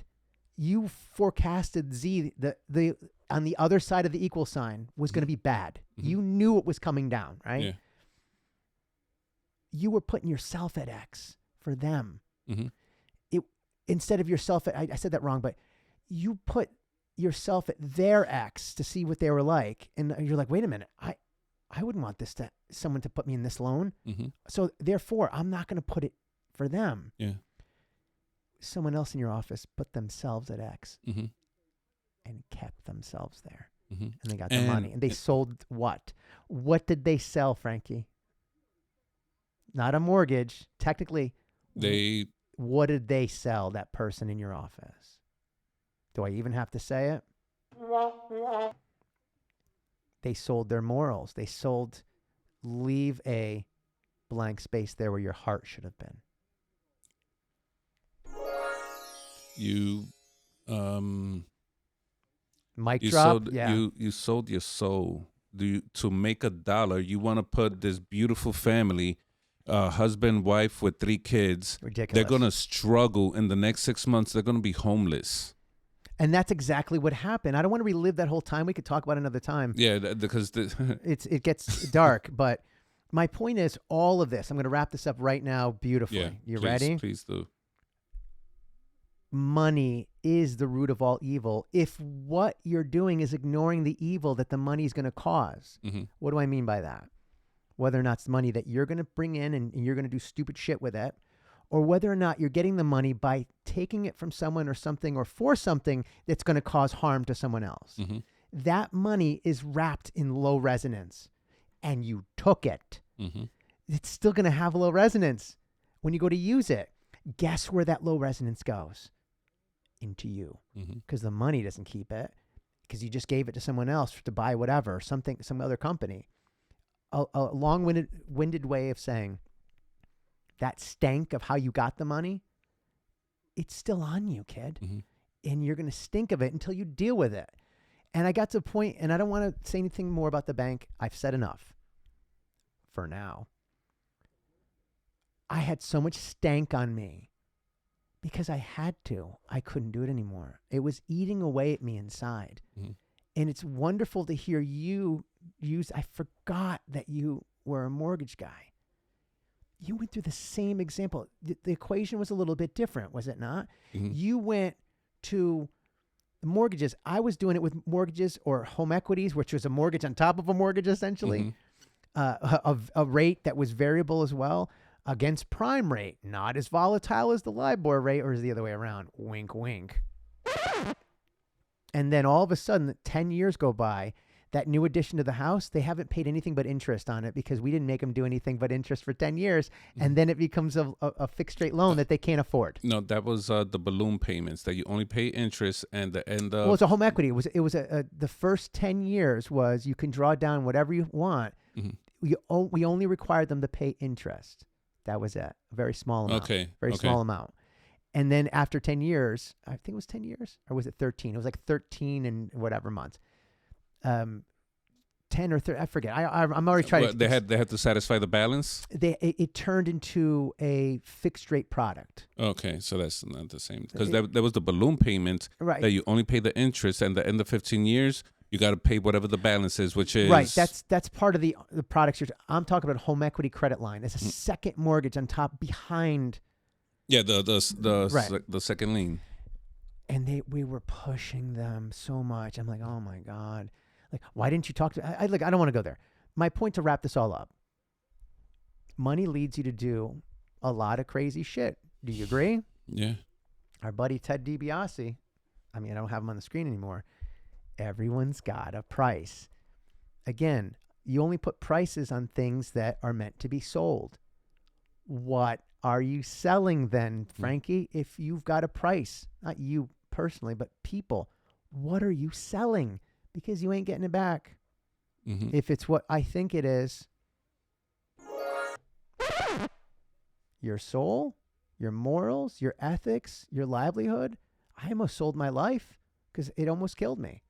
You forecasted Z, the on the other side of the equal sign was going to be bad. Mm-hmm. You knew it was coming down, right? Yeah. You were putting yourself at X for them. Mm-hmm. Instead of yourself at, I said that wrong, but you put yourself at their X to see what they were like. And you're like, wait a minute, I wouldn't want someone to put me in this loan. Mm-hmm. So therefore, I'm not going to put it for them. Yeah. Someone else in your office put themselves at X Mm-hmm. and kept themselves there. Mm-hmm. And they got the money. And they sold what? What did they sell, Frankie? Not a mortgage. Technically, what did they sell, that person in your office? Do I even have to say it? They sold their morals. They sold, leave a blank space there where your heart should have been. You, Mic you drop? sold, Yeah. you sold your soul. To make $1, you want to put this beautiful family, husband, wife with 3 kids. Ridiculous. They're going to struggle in the next 6 months. They're going to be homeless. And that's exactly what happened. I don't want to relive that whole time. We could talk about it another time. Yeah, because It gets dark. But my point is, all of this, I'm going to wrap this up right now beautifully. yeah, You please, ready? Please do. Money is the root of all evil. If what you're doing is ignoring the evil that the money is going to cause, Mm-hmm. what do I mean by that? Whether or not it's money that you're going to bring in and you're going to do stupid shit with it, or whether or not you're getting the money by taking it from someone or something or for something that's going to cause harm to someone else. Mm-hmm. That money is wrapped in low resonance and you took it. Mm-hmm. It's still going to have low resonance when you go to use it. Guess where that low resonance goes? Into you. Mm-hmm. Because the money doesn't keep it, because you just gave it to someone else to buy whatever, some other company. A long-winded way of saying that stank of how you got the money, it's still on you, kid. Mm-hmm. And you're going to stink of it until you deal with it. And I got to a point, and I don't want to say anything more about the bank. I've said enough for now. I had so much stank on me because I had to. I couldn't do it anymore. It was eating away at me inside. Mm-hmm. And it's wonderful to hear you use, I forgot that you were a mortgage guy. You went through the same example. The equation was a little bit different, was it not? Mm-hmm. You went to mortgages. I was doing it with mortgages or home equities, which was a mortgage on top of a mortgage, essentially. Mm-hmm. A rate that was variable as well, against prime rate, not as volatile as the LIBOR rate, or is the other way around? Wink, wink. And then all of a sudden, 10 years go by, that new addition to the house, they haven't paid anything but interest on it because we didn't make them do anything but interest for 10 years. Mm-hmm. And then it becomes a fixed rate loan that they can't afford. No, that was the balloon payments that you only pay interest and the end of. Well, it's a home equity. It was the first 10 years was you can draw down whatever you want. Mm-hmm. We only required them to pay interest. That was it. A very small amount. Okay. Very small amount. And then after 10 years, I think it was 10 years, or was it 13? It was like 13 and whatever months. 10 or 30, I forget. I'm already trying to. They had to satisfy the balance. It turned into a fixed rate product. Okay, so that's not the same because there was the balloon payment Right. that you only pay the interest, and the end of 15 years you got to pay whatever the balance is, which is right. That's part of the products. I'm talking about home equity credit line. It's a second mortgage on top behind. Yeah, the Right. second lien. And we were pushing them so much. I'm like, oh my God. Like, why didn't you talk to I don't want to go there. My point to wrap this all up. Money leads you to do a lot of crazy shit. Do you agree? Yeah. Our buddy Ted DiBiase, I mean, I don't have him on the screen anymore. Everyone's got a price. Again, you only put prices on things that are meant to be sold. What are you selling then, Frankie? If you've got a price, not you personally, but people, what are you selling? Because you ain't getting it back. Mhm. If it's what I think it is, your soul, your morals, your ethics, your livelihood, I almost sold my life because it almost killed me.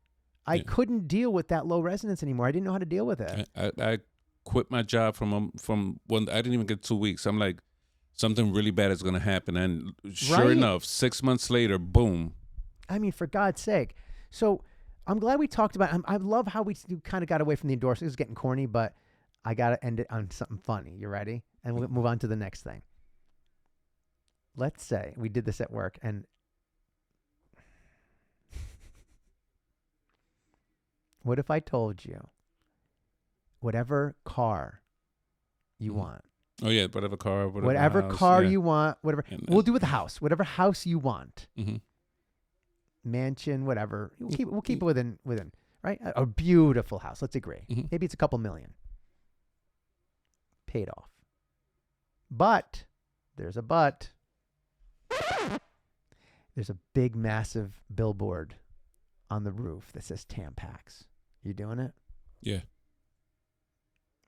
I Yeah. couldn't deal with that low resonance anymore. I didn't know how to deal with it. I quit my job from when I didn't even get 2 weeks. I'm like, something really bad is going to happen. And sure Right? enough, 6 months later, boom. I mean, for God's sake. So I'm glad we talked about I love how we kind of got away from the endorsements. It's getting corny, but I got to end it on something funny. You ready? And we'll move on to the next thing. Let's say we did this at work and what if I told you whatever car you want, Oh yeah, whatever car, whatever house, car yeah. you want, whatever, And- we'll do with the house, whatever house you want, Mhm. mansion, whatever, we'll keep it within, right? A beautiful house. Let's agree. Mhm. Maybe it's a couple million paid off, but there's a but. There's a big, massive billboard on the roof that says Tampax. You doing it? Yeah.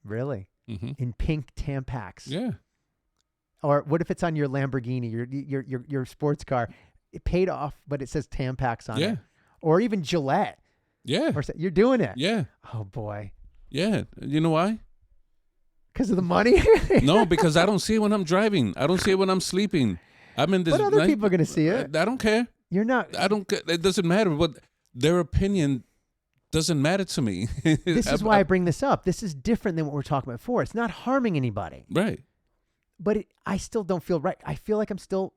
Really? Mm-hmm. In pink Tampax. Yeah. Or what if it's on your Lamborghini, your sports car? It paid off, but it says Tampax on Yeah. it. Or even Gillette. Yeah. Or you're doing it. Yeah. Oh boy. Yeah. You know why? Because of the money? No, because I don't see it when I'm driving. I don't see it when I'm sleeping. I'm in this. But other people are going to see it. I don't care. You're not. I don't. It doesn't matter. But their opinion doesn't matter to me. This is why I bring this up. This is different than what we're talking about before. It's not harming anybody. Right. But I still don't feel right. I feel like I'm still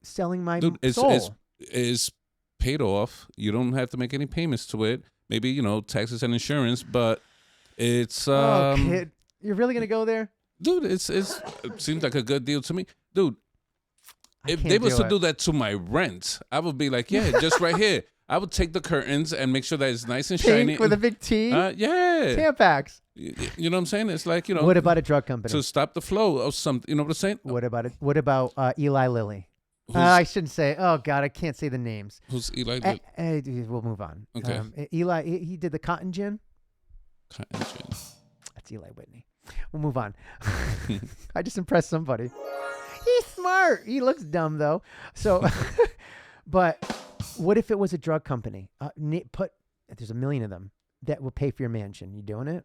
selling my Dude, soul. it's paid off. You don't have to make any payments to it. Maybe, taxes and insurance, but it's Oh, kid. You're really going to go there? dude, it seems like a good deal to me. Dude, I if can't they was to it. do that to my rent, I would be like, yeah, just right here. I would take the curtains and make sure that it's nice and shiny. Pink with a big T? Yeah. Tampax. You know what I'm saying? It's like, What about a drug company? to stop the flow of something. You know what I'm saying? What about it? What about Eli Lilly? Who's, I shouldn't say. Oh God, I can't say the names. who's Eli? We'll move on. Okay. Eli, he did the cotton gin. Cotton gin. That's Eli Whitney. We'll move on. I just impressed somebody. He's smart. He looks dumb though. So, but what if it was a drug company? There's a million of them that will pay for your mansion. You doing it?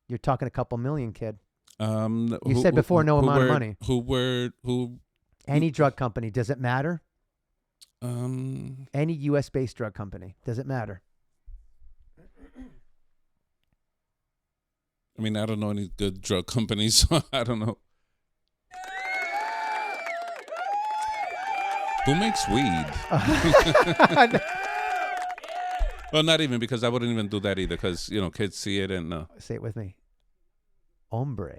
You're talking a couple million, kid. You said before no amount of money. Who? Any drug company. Does it matter? Um. Any U.S. based drug company. Does it matter? I mean, I don't know any good drug companies, so I don't know. Who makes weed? Well, not even, because I wouldn't even do that either, because kids see it and. Say it with me. Hombre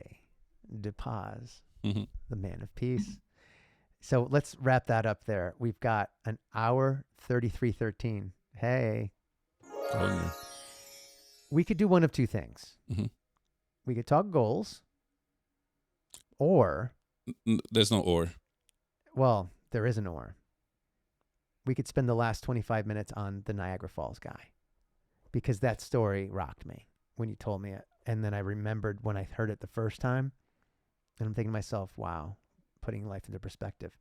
de paz, Mhm. the man of peace. So let's wrap that up there. We've got an hour 33:13. Hey, Oh, yeah. we could do one of two things. Mhm. We could talk goals, or, There's no or. well, there is an or. We could spend the last 25 minutes on the Niagara Falls guy, because that story rocked me when you told me it. And then I remembered when I heard it the first time, and I'm thinking to myself, wow, putting life into perspective.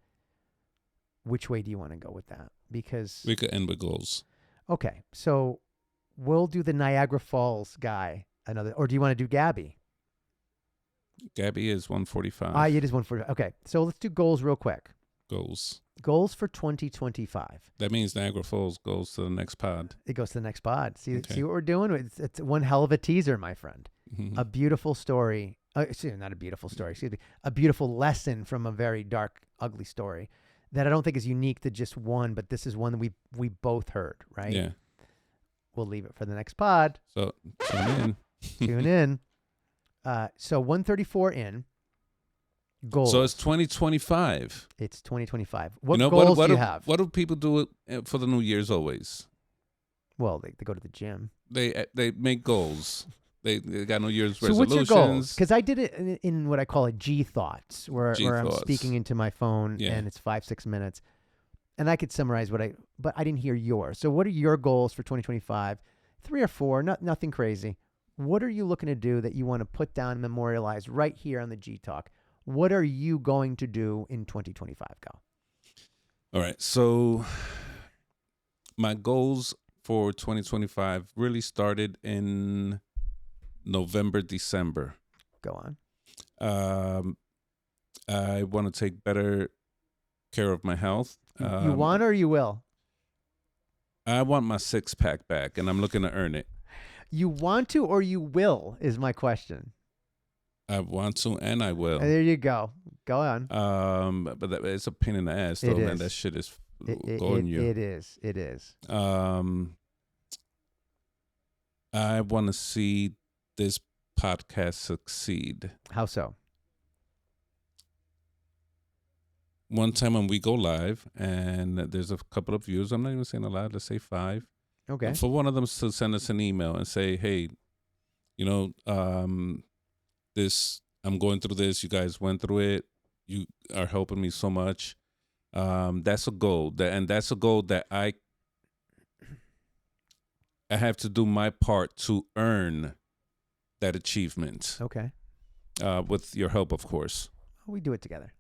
Which way do you want to go with that? Because, We could end with goals. okay, so we'll do the Niagara Falls guy another, or do you want to do Gabby? Gabby is 145. It is 140. Okay, so let's do goals real quick. Goals. Goals for 2025. That means Niagara Falls goes to the next pod. It goes to the next pod. See Okay. what we're doing? It's one hell of a teaser, my friend. Mhm. A beautiful story. Not a beautiful story. Excuse me. A beautiful lesson from a very dark, ugly story that I don't think is unique to just one, but this is one that we both heard, right? Yeah. We'll leave it for the next pod. So tune in. Tune in. So 134 in. Goals. So it's 2025. It's 2025. What You know, goals what do you do, have? What do people do for the New Year's always? Well, they go to the gym. They make goals. They got New Year's So resolutions. what's your goals? Because I did it in what I call a G thoughts, where I'm G-thoughts. speaking into my phone Yeah. and it's 5-6 minutes, and I could summarize but I didn't hear yours. So what are your goals for 2025? 3 or 4, nothing crazy. What are you looking to do that you want to put down and memorialize right here on the GTalk? What are you going to do in 2025? Go. All right. So my goals for 2025 really started in November, December. Go on. I want to take better care of my health. You want or you will? I want my 6-pack back, and I'm looking to earn it. You want to or you will is my question. I want to, and I will. There you go. Go on. But it's a pain in the ass, though, man. That shit is going you. It is. It is. I want to see this podcast succeed. How so? One time when we go live and there's a couple of views, I'm not even saying a lot, let's say 5. Okay. And for one of them to send us an email and say, hey, this, I'm going through this. You guys went through it. You are helping me so much. That's a goal. That's a goal that I have to do my part to earn that achievement. Okay. With your help, of course. We do it together.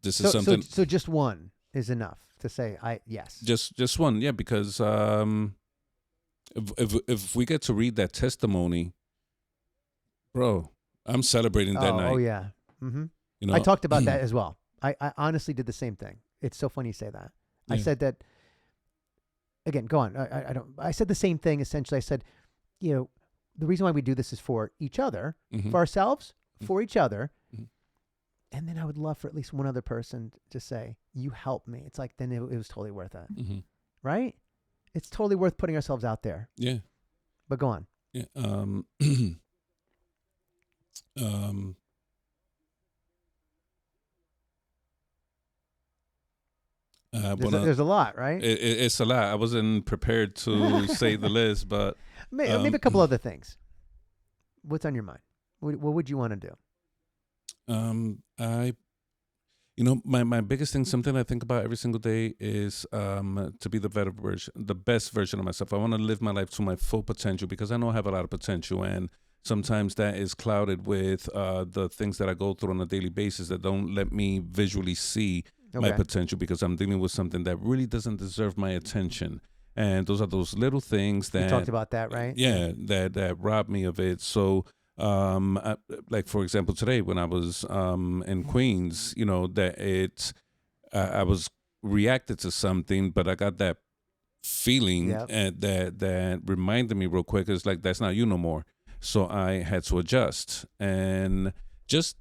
This is something. So just one is enough to say yes. Just one, yeah. Because if we get to read that testimony, bro, I'm celebrating that night. Oh yeah. Mm-hmm. I talked about that as well. I honestly did the same thing. It's so funny you say that. Yeah. I said that. Again, go on. I said the same thing. Essentially, I said, the reason why we do this is for each other, for ourselves, for each other. And then I would love for at least one other person to say, you helped me. It's like, then it was totally worth it. Right? It's totally worth putting ourselves out there. Yeah. But go on. Yeah. There's a lot, right? It's a lot. I wasn't prepared to say the list, but maybe a couple other things. What's on your mind? What would you want to do? My biggest thing, something I think about every single day is to be the best version of myself. I want to live my life to my full potential because I know I have a lot of potential, and sometimes that is clouded with the things that I go through on a daily basis that don't let me visually see my potential because I'm dealing with something that really doesn't deserve my attention. And those are those little things that... You talked about that, right? Yeah, that rob me of it. So... like for example, today when I was in Queens, I was reacted to something, but I got that feeling that reminded me real quick. It's like, that's not you no more. So I had to adjust, and just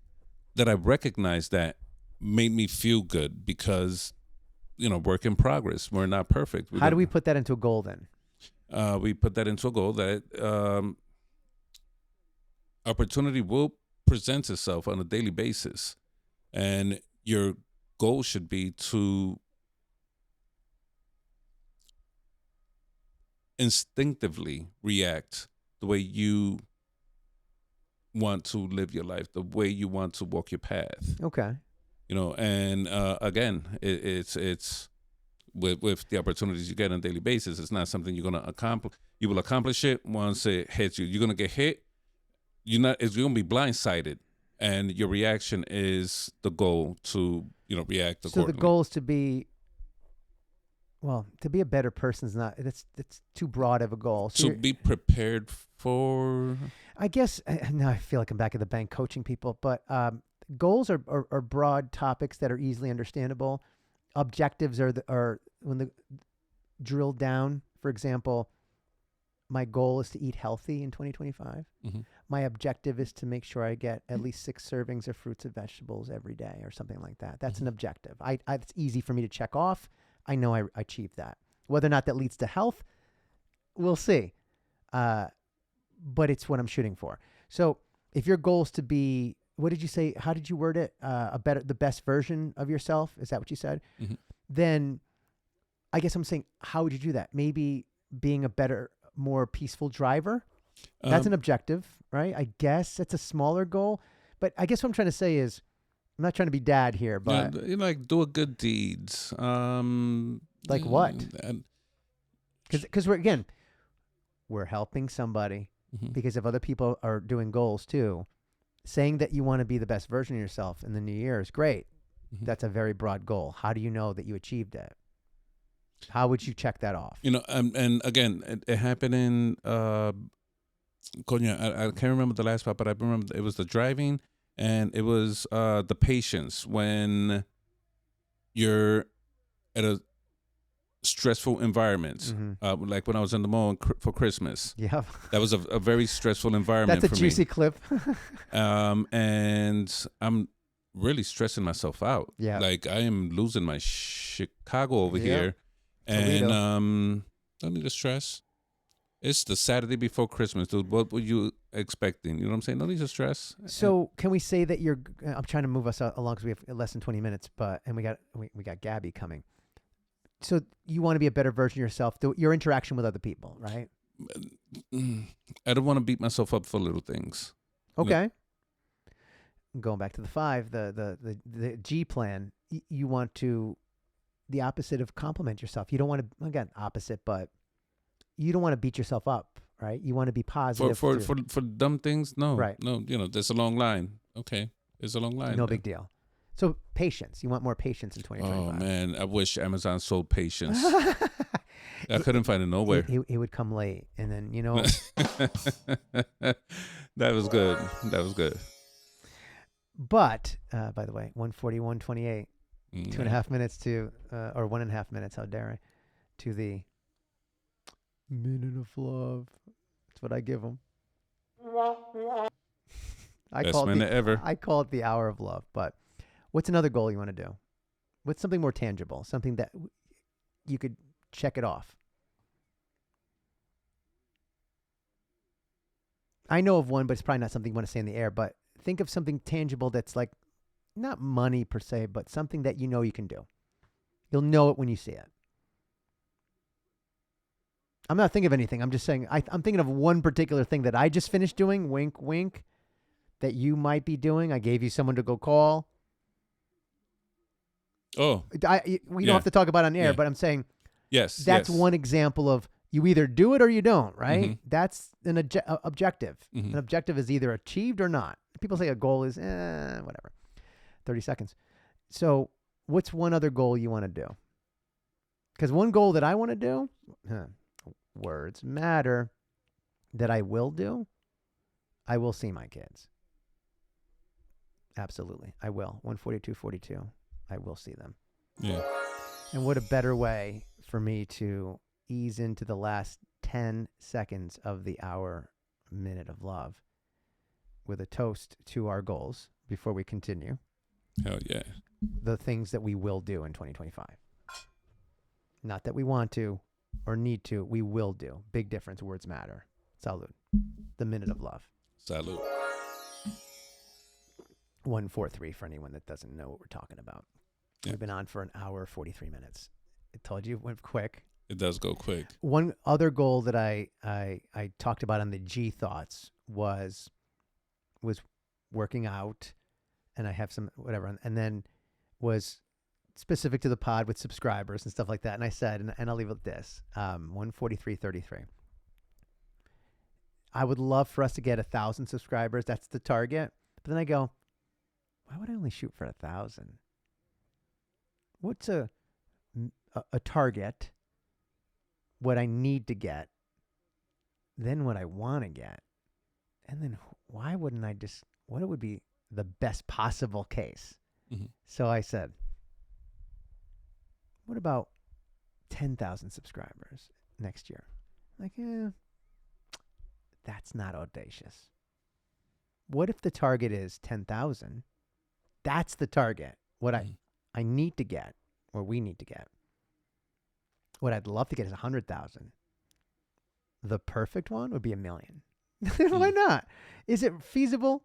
that I recognized that made me feel good because work in progress. We're not perfect. How do we put that into a goal then? We put that into a goal that opportunity will present itself on a daily basis, and your goal should be to instinctively react the way you want to live your life, the way you want to walk your path. Okay. And again, it's with the opportunities you get on a daily basis. It's not something you're gonna accomplish. You will accomplish it once it hits you. You're gonna get hit. It's going to be blindsided, and your reaction is the goal to, react accordingly. So the goal is to be a better person is not, it's too broad of a goal. So to be prepared for... I guess, now I feel like I'm back at the bank coaching people, but goals are broad topics that are easily understandable. Objectives are when the drilled down. For example, my goal is to eat healthy in 2025. My objective is to make sure I get at least 6 servings of fruits and vegetables every day or something like that. That's an objective. It's easy for me to check off. I know I achieved that. Whether or not that leads to health, we'll see. But it's what I'm shooting for. So if your goal is to be, what did you say? How did you word it? The best version of yourself. Is that what you said? Then I guess I'm saying, how would you do that? Maybe being a better, more peaceful driver. That's an objective, right? I guess it's a smaller goal, but I guess what I'm trying to say is, I'm not trying to be dad here, but do a good deeds. Like what? And, Because we're helping somebody mhm. because if other people are doing goals too, saying that you want to be the best version of yourself in the new year is great. Mhm. That's a very broad goal. How do you know that you achieved it? How would you check that off? And again, it happened in Coño, I can't remember the last part, but I remember it was the driving and it was the patience when you're at a stressful environment. Mm-hmm. Like when I was in the mall for Christmas. Yeah. That was a very stressful environment That's a for juicy me. clip. And I'm really stressing myself out. Yeah. Like I am losing my Chicago over Yep. here. Toledo. And don't need to stress. It's the Saturday before Christmas, dude. What were you expecting? You know what I'm saying? Don't need to stress. So can we say that I'm trying to move us along because we have less than 20 minutes, and we got Gabby coming. So you want to be a better version of yourself through your interaction with other people, right? I don't want to beat myself up for little things. Okay. Going back to the 5, the G plan, you want to, the opposite of compliment yourself. You don't want to, again, opposite, but you don't want to beat yourself up, right? You want to be positive. For dumb things, no. Right. No, there's a long line. Okay. There's a long line. No big deal. So patience. You want more patience in 2025. Oh, man. I wish Amazon sold patience. I couldn't find it nowhere. It would come late. And then, That was good. That was good. But, by the way, 1:41:28, Mm. 2.5 minutes to, or 1.5 minutes, how dare I, to the minute of love. That's what I give them. Best minute ever. I call it the hour of love. But what's another goal you want to do? What's something more tangible? Something that you could check it off. I know of one, but it's probably not something you want to say in the air. But think of something tangible that's like not money per se, but something that you know you can do. You'll know it when you see it. I'm not thinking of anything. I'm just saying I'm thinking of one particular thing that I just finished doing, wink, wink, that you might be doing. I gave you someone to go call. Oh. We don't have to talk about it on air, but I'm saying that's one example of you either do it or you don't, right? Mm-hmm. That's an objective. Mm-hmm. An objective is either achieved or not. People say a goal is whatever, 30 seconds. So what's one other goal you want to do? Because one goal that I want to do, words matter, that I will do, I will see my kids. Absolutely. I will. 1:42:42. I will see them. Yeah. And what a better way for me to ease into the last 10 seconds of the hour minute of love with a toast to our goals before we continue. Hell yeah. The things that we will do in 2025. Not that we want to or need to, we will do. Big difference. Words matter. Salud. The minute of love. Salud. 143 for anyone that doesn't know what we're talking about. Yeah. We've been on for an hour, 43 minutes. I told you it went quick. It does go quick. One other goal that I talked about on the G thoughts was working out, and I have some whatever, and then was specific to the pod with subscribers and stuff like that. And I said, and I'll leave it with this, 143.33. I would love for us to get 1,000 subscribers. That's the target. But then I go, why would I only shoot for 1,000? What's a target? What I need to get, then what I want to get, and then why wouldn't I just, what would be the best possible case? Mm-hmm. So I said, what about 10,000 subscribers next year? Like, that's not audacious. What if the target is 10,000? That's the target. What I need to get, or we need to get. What I'd love to get is 100,000. The perfect one would be 1 million. Why not? Is it feasible?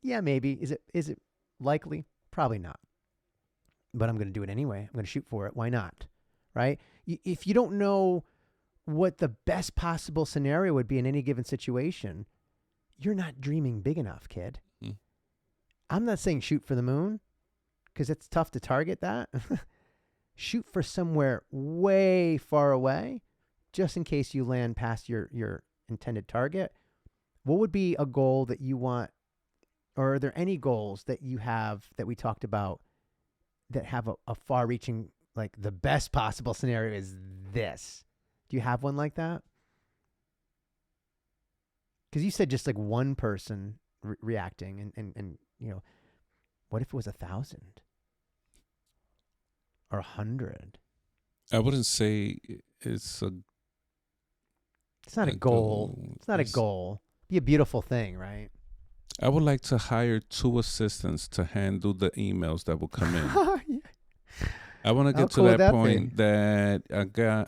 Yeah, maybe. Is it likely? Probably not. But I'm going to do it anyway. I'm going to shoot for it. Why not? Right? If you don't know what the best possible scenario would be in any given situation, you're not dreaming big enough, kid. Mm. I'm not saying shoot for the moon, because it's tough to target that. shoot for somewhere way far away, just in case you land past your intended target. What would be a goal that you want, or are there any goals that you have that we talked about that have a far-reaching, like the best possible scenario is this? Do you have one like that? Because you said just like one person reacting, and what if it was 1,000 or 100? I wouldn't say it's a. It's not a goal. It's not a goal. Be a beautiful thing, right? I would like to hire 2 assistants to handle the emails that will come in. Yeah. I want to How get to cool would that that point be? that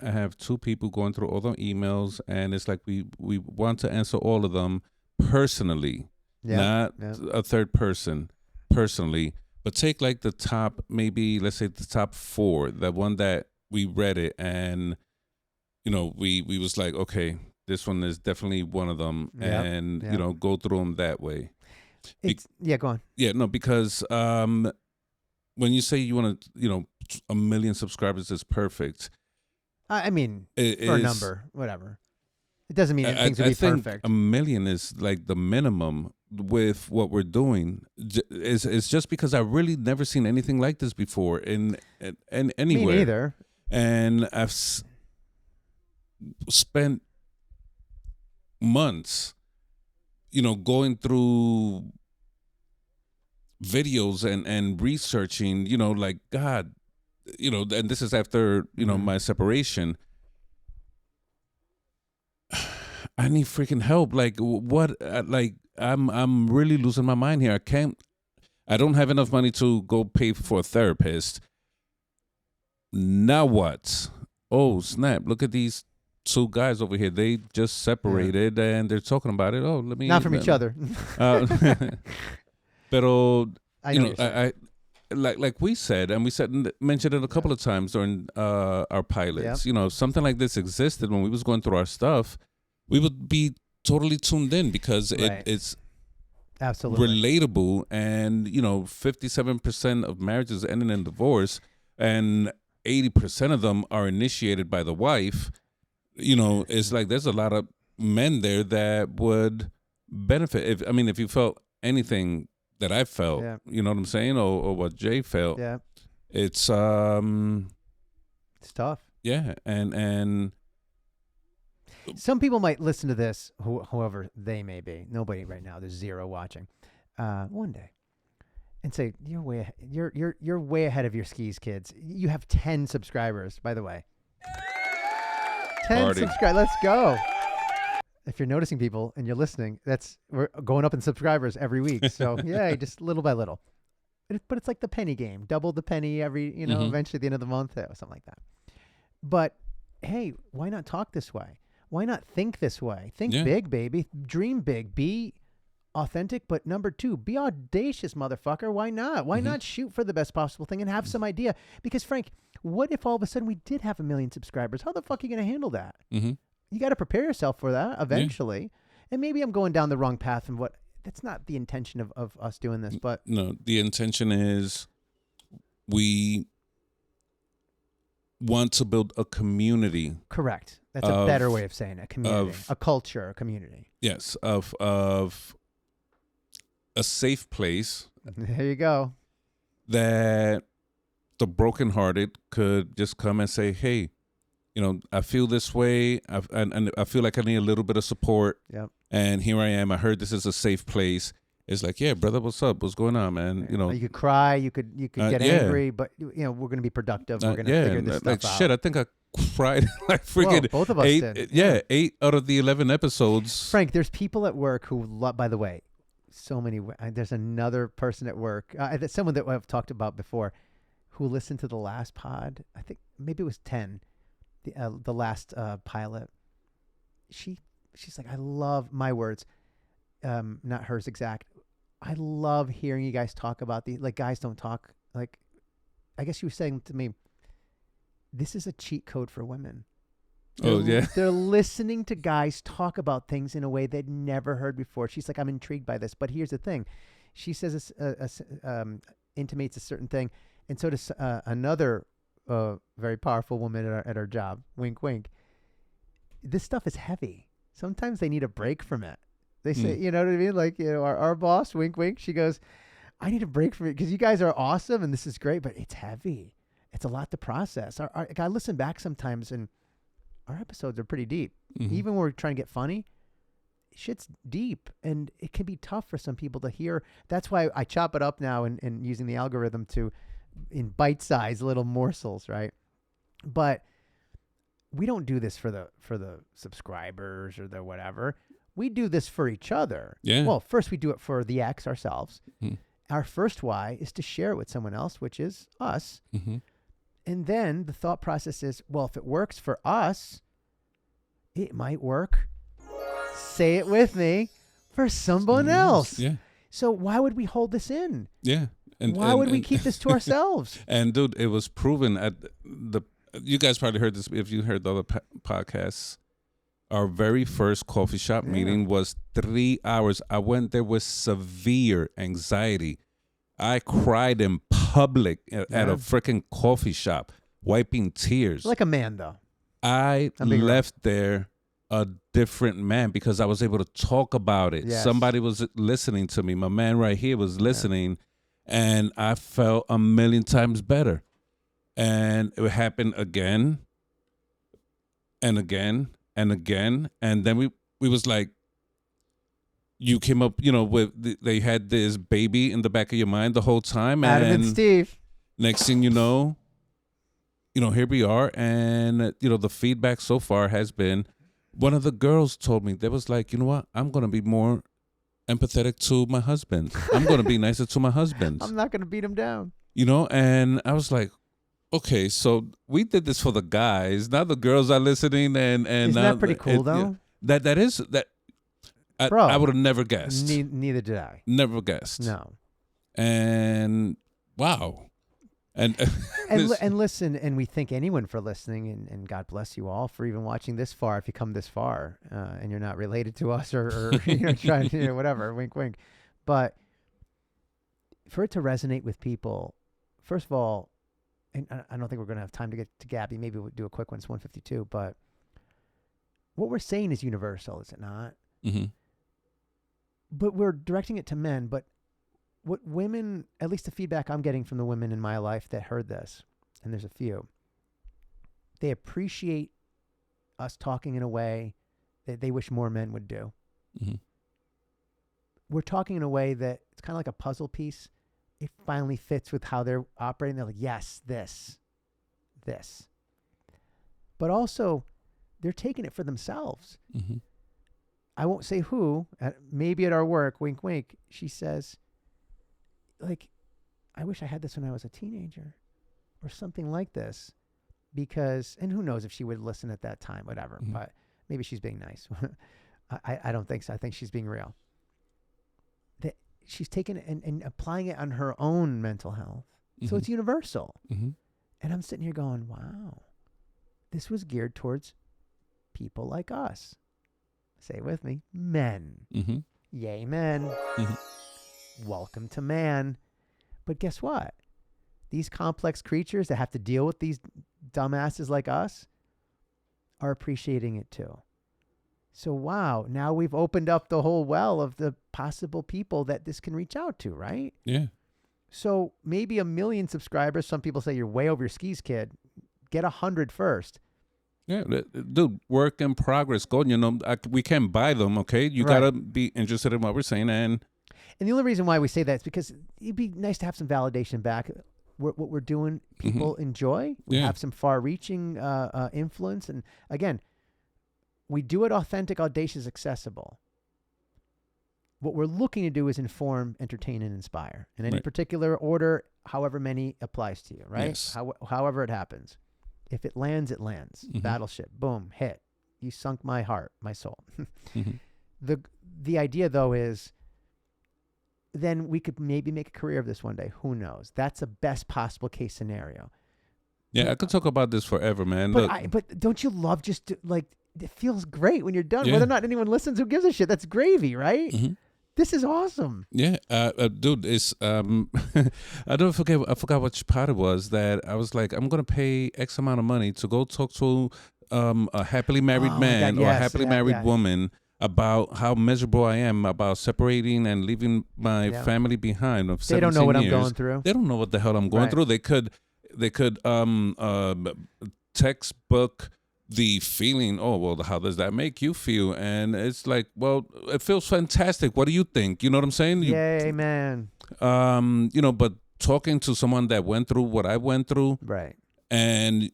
I have 2 people going through all the emails, and it's like we want to answer all of them personally, not a third person personally, but take like the top, maybe let's say the top 4, the one that we read it, and we was like, okay, this one is definitely one of them, and go through them that way. Go on. Yeah, no, because when you say you want to, 1 million subscribers is perfect. I mean, for a number, whatever. It doesn't mean that things will be think perfect. 1 million is like the minimum with what we're doing. It's just because I've really never seen anything like this before in anywhere. Me neither. And I've spent months, going through videos and researching, like God, and this is after, my separation. I need freaking help. Like what, I'm really losing my mind here. I don't have enough money to go pay for a therapist. Now what? Oh, snap. Look at these 2 guys over here. They just separated and they're talking about it. Oh, let me. Not from each other. Pero, I like we said, and mentioned it a couple of times during our pilots. Yep. Something like this existed when we was going through our stuff. We would be totally tuned in because it's absolutely relatable, and 57% of marriages ending in divorce, and 80% of them are initiated by the wife. It's like there's a lot of men there that would benefit. If you felt anything that I felt, you know what I'm saying, or what Jay felt, it's tough. Yeah, and some people might listen to this, whoever they may be. Nobody right now. There's 0 watching. One day, and say you're way ahead of your skis, kids. You have 10 subscribers, by the way. 10 subscribers. Let's go. If you're noticing people and you're listening, we're going up in subscribers every week. So yeah, just little by little. But it's like the penny game. Double the penny every, eventually at the end of the month, something like that. But hey, why not talk this way? Why not think this way? Think big, baby. Dream big. Be authentic. But number 2, be audacious, motherfucker. Why not? Why not shoot for the best possible thing and have some idea? Because Frank, what if all of a sudden we did have 1 million subscribers? How the fuck are you going to handle that? You got to prepare yourself for that eventually. Yeah. And maybe I'm going down the wrong path, and that's not the intention of us doing this, but no, the intention is we want to build a community. Correct. That's a better way of saying it. A community, a culture, a community. Yes, of a safe place. There you go. That the brokenhearted could just come and say, hey, I feel this way, and I feel like I need a little bit of support. Yep. And here I am. I heard this is a safe place. It's like, yeah, brother, what's up? What's going on, man? You could cry, you could get angry, but we're going to be productive. We're going to figure this stuff out. Shit, I think I cried like freaking. Both of us 8, did. Yeah, 8 out of the 11 episodes. Frank, there's people at work who love. By the way, so many. There's another person at work, someone that I've talked about before, who listened to the last pod. I think maybe it was 10. The last pilot. She's like, I love my words, not hers exact. I love hearing you guys talk about these. Like, guys don't talk. Like, I guess you were saying to me, this is a cheat code for women. They're listening to guys talk about things in a way they'd never heard before. She's like, I'm intrigued by this. But here's the thing. She says intimates a certain thing. And so does another a very powerful woman at our job. Wink, wink. This stuff is heavy. Sometimes they need a break from it. They say, you know what I mean? Like, you know, our boss, wink, wink. She goes, I need a break from it because you guys are awesome and this is great, but it's heavy. It's a lot to process. I listen back sometimes and our episodes are pretty deep. Even when we're trying to get funny, shit's deep and it can be tough for some people to hear. That's why I chop it up now and using the algorithm in bite-sized little morsels, right? But we don't do this for the subscribers or the whatever. We do this for each other. Yeah. Well, first we do it for the X ourselves. Our first why is to share it with someone else, which is us. And then the thought process is, well, if it works for us, it might work. Say it with me, for someone else. Yeah. So why would we hold this in? Yeah. And why would we keep this to ourselves? And dude, it was proven at you guys probably heard this if you heard the other podcasts. Our very first coffee shop meeting was 3 hours. I went there with severe anxiety. I cried in public at a freaking coffee shop, wiping tears. Like a man, though. I left there a different man because I was able to talk about it. Yes. Somebody was listening to me. My man right here was listening, and I felt a million times better. And it happened again and again and again. And then we was like, you came up, you know, with they had this baby in the back of your mind the whole time. Adam and Steve. Next thing you know, here we are. And, the feedback so far has been, one of the girls told me, they was like, you know what? I'm going to be more empathetic to my husband. I'm going to be nicer to my husband. I'm not going to beat him down. And I was like, okay, so we did this for the guys. Now the girls are listening, and isn't that pretty cool though? That is. Bro, I would have never guessed. Neither did I. Never guessed. No. And wow. And listen, and we thank anyone for listening, and God bless you all for even watching this far. If you come this far, and you're not related to us or trying to whatever, wink, wink, but for it to resonate with people, first of all. And I don't think we're going to have time to get to Gabby. Maybe we'll do a quick one. It's 1:52. But what we're saying is universal, is it not? But we're directing it to men. But what women, at least the feedback I'm getting from the women in my life that heard this, and there's a few, they appreciate us talking in a way that they wish more men would do. We're talking in a way that it's kind of like a puzzle piece. It finally fits with how they're operating. They're like, yes, this. But also, they're taking it for themselves. I won't say who, maybe at our work, wink, wink, she says, like, I wish I had this when I was a teenager or something like this. Because, and who knows if she would listen at that time, whatever. But maybe she's being nice. I don't think so. I think she's being real. She's taking it and applying it on her own mental health. So it's universal. And I'm sitting here going, wow, this was geared towards people like us. Say it with me. Men. Yay, men. Welcome to man. But guess what? These complex creatures that have to deal with these dumbasses like us are appreciating it too. So, wow, now we've opened up the whole well of the possible people that this can reach out to, right? Yeah. So maybe 1 million subscribers. Some people say you're way over your skis, kid. Get 100 first. Yeah, dude, work in progress. Go, we can't buy them, okay? You got to be interested in what we're saying. And the only reason why we say that is because it'd be nice to have some validation back. What we're doing, people enjoy. We have some far-reaching influence. And again, we do it authentic, audacious, accessible. What we're looking to do is inform, entertain, and inspire. In any particular order, however many applies to you, right? Yes. However it happens. If it lands, it lands. Battleship, boom, hit. You sunk my heart, my soul. The idea, though, is then we could maybe make a career of this one day. Who knows? That's a best possible case scenario. Yeah, I could talk about this forever, man. But don't you love just to, like, it feels great when you're done. Whether or not anyone listens, who gives a shit? That's gravy, right? This is awesome. Yeah, dude, it's I forgot which part it was that I was like, I'm gonna pay X amount of money to go talk to a happily married Oh my man God, or a yes, happily yeah, married yeah. woman about how miserable I am about separating and leaving my Yeah. family behind of 17 They don't know what I'm years. going through. They don't know what the hell I'm going Right. through. They could textbook the feeling, oh, well, how does that make you feel? And it's like, well, it feels fantastic. What do you think? You know what I'm saying? Yay, man. But talking to someone that went through what I went through, Right. and,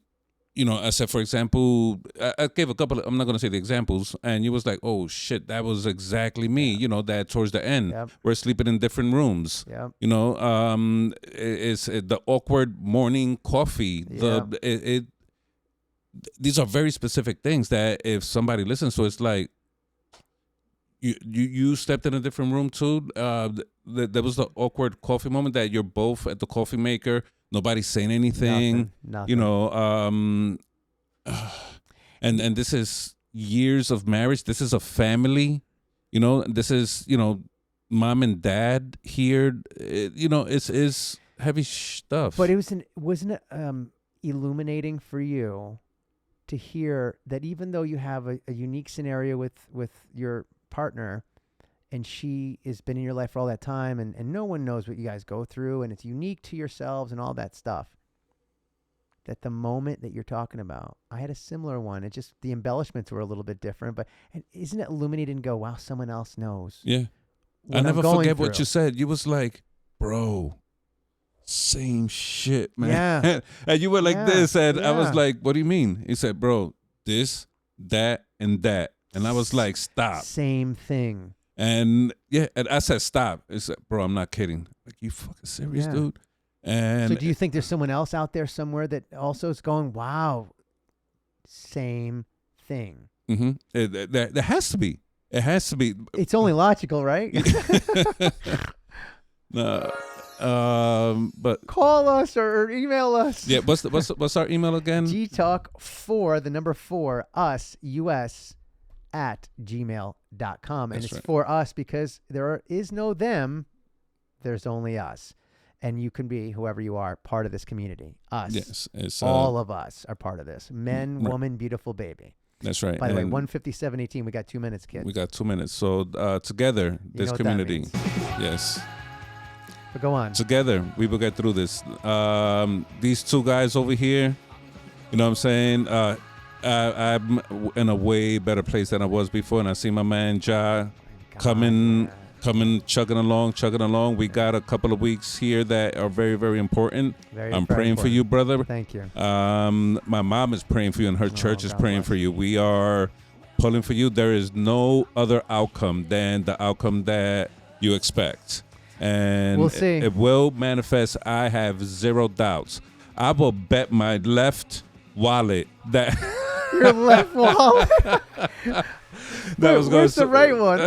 I said, for example, I gave a couple I'm not going to say the examples, and you was like, oh, shit, that was exactly me, that towards the end, Yep. we're sleeping in different rooms. Yep. It's the awkward morning coffee, these are very specific things that if somebody listens to, it's like you stepped in a different room too. There was the awkward coffee moment that you're both at the coffee maker, nobody's saying anything. Nothing. And this is years of marriage. This is a family. This is mom and dad here. It's heavy stuff. But wasn't it illuminating for you to hear that even though you have a unique scenario with your partner and she has been in your life for all that time and no one knows what you guys go through and it's unique to yourselves and all that stuff, that the moment that you're talking about, I had a similar one. It just, the embellishments were a little bit different, and isn't it illuminating and go, wow, someone else knows. Yeah. what I I'm never going forget what through. you said. You was like, bro, same shit, man. Yeah. And you were like this, and I was Yeah. like, what do you mean? He said, bro, this, that, and that. And I was like, stop. Same thing. And yeah, and I said, stop. He said, bro, I'm not kidding. Like, you fucking serious, Yeah. dude? And So do you think there's someone else out there somewhere that also is going, wow, same thing? there has to be. It has to be. It's only logical, right? But Call us or email us. yeah, what's our email again? GTalk4, the number 4, us, US, at gmail.com. And That's it's right. for us because there is no them. There's only us. And you can be, whoever you are, part of this community. Us. Yes, it's All of us are part of this. Men, right. woman, beautiful baby. That's right. By the way, And 1:57:18. We got 2 minutes, kid. we got 2 minutes. So together, this know what that community, means. yes, But go on. together we will get through this. These two guys over here, you know what I'm saying? I'm in a way better place than I was before, and I see my man Ja coming, chugging along. We got a couple of weeks here that are very, very important. I'm praying for you, brother. Thank you. My mom is praying for you, and her church is God praying bless. for you. We are pulling for you. There is no other outcome than the outcome that you expect. And We'll see. It will manifest. I have zero doubts. I will bet my left wallet that Your left wallet. Where's the right one?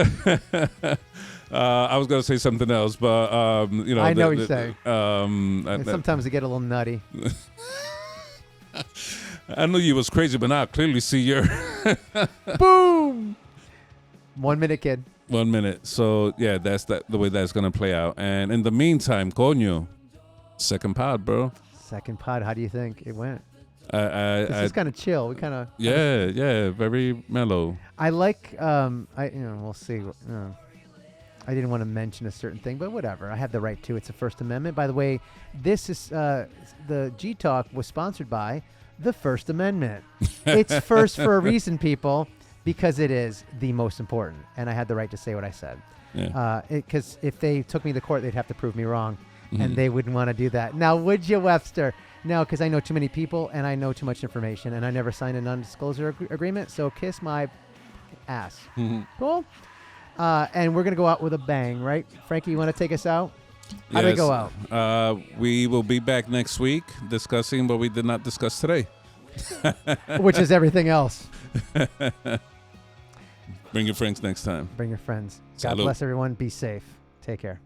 I was going to say something else, but I know what you're saying. And And sometimes they get a little nutty. I knew you was crazy, but now I clearly see your Boom. 1 minute, kid. 1 minute. So yeah, that's the way that's gonna play out. And in the meantime, coño, second pod, bro. Second pod. How do you think it went? I This is kind of chill. We kind of. yeah, very mellow. I like. We'll see. I didn't want to mention a certain thing, but whatever. I have the right to. It's the First Amendment. By the way, this is the GTalk was sponsored by the First Amendment. It's first for a reason, people, because it is the most important. And I had the right to say what I said. Yeah. Because if they took me to court, they'd have to prove me wrong, Mhm. and they wouldn't want to do that. Now, would you, Webster? No, because I know too many people and I know too much information, and I never signed a non-disclosure agreement. So kiss my ass. Mhm. Cool. And we're gonna go out with a bang, right? Frankie, you want to take us out? How do we go out? We will be back next week discussing what we did not discuss today. Which is everything else. Bring your friends next time. Bring your friends. God Salud. bless everyone. Be safe. Take care.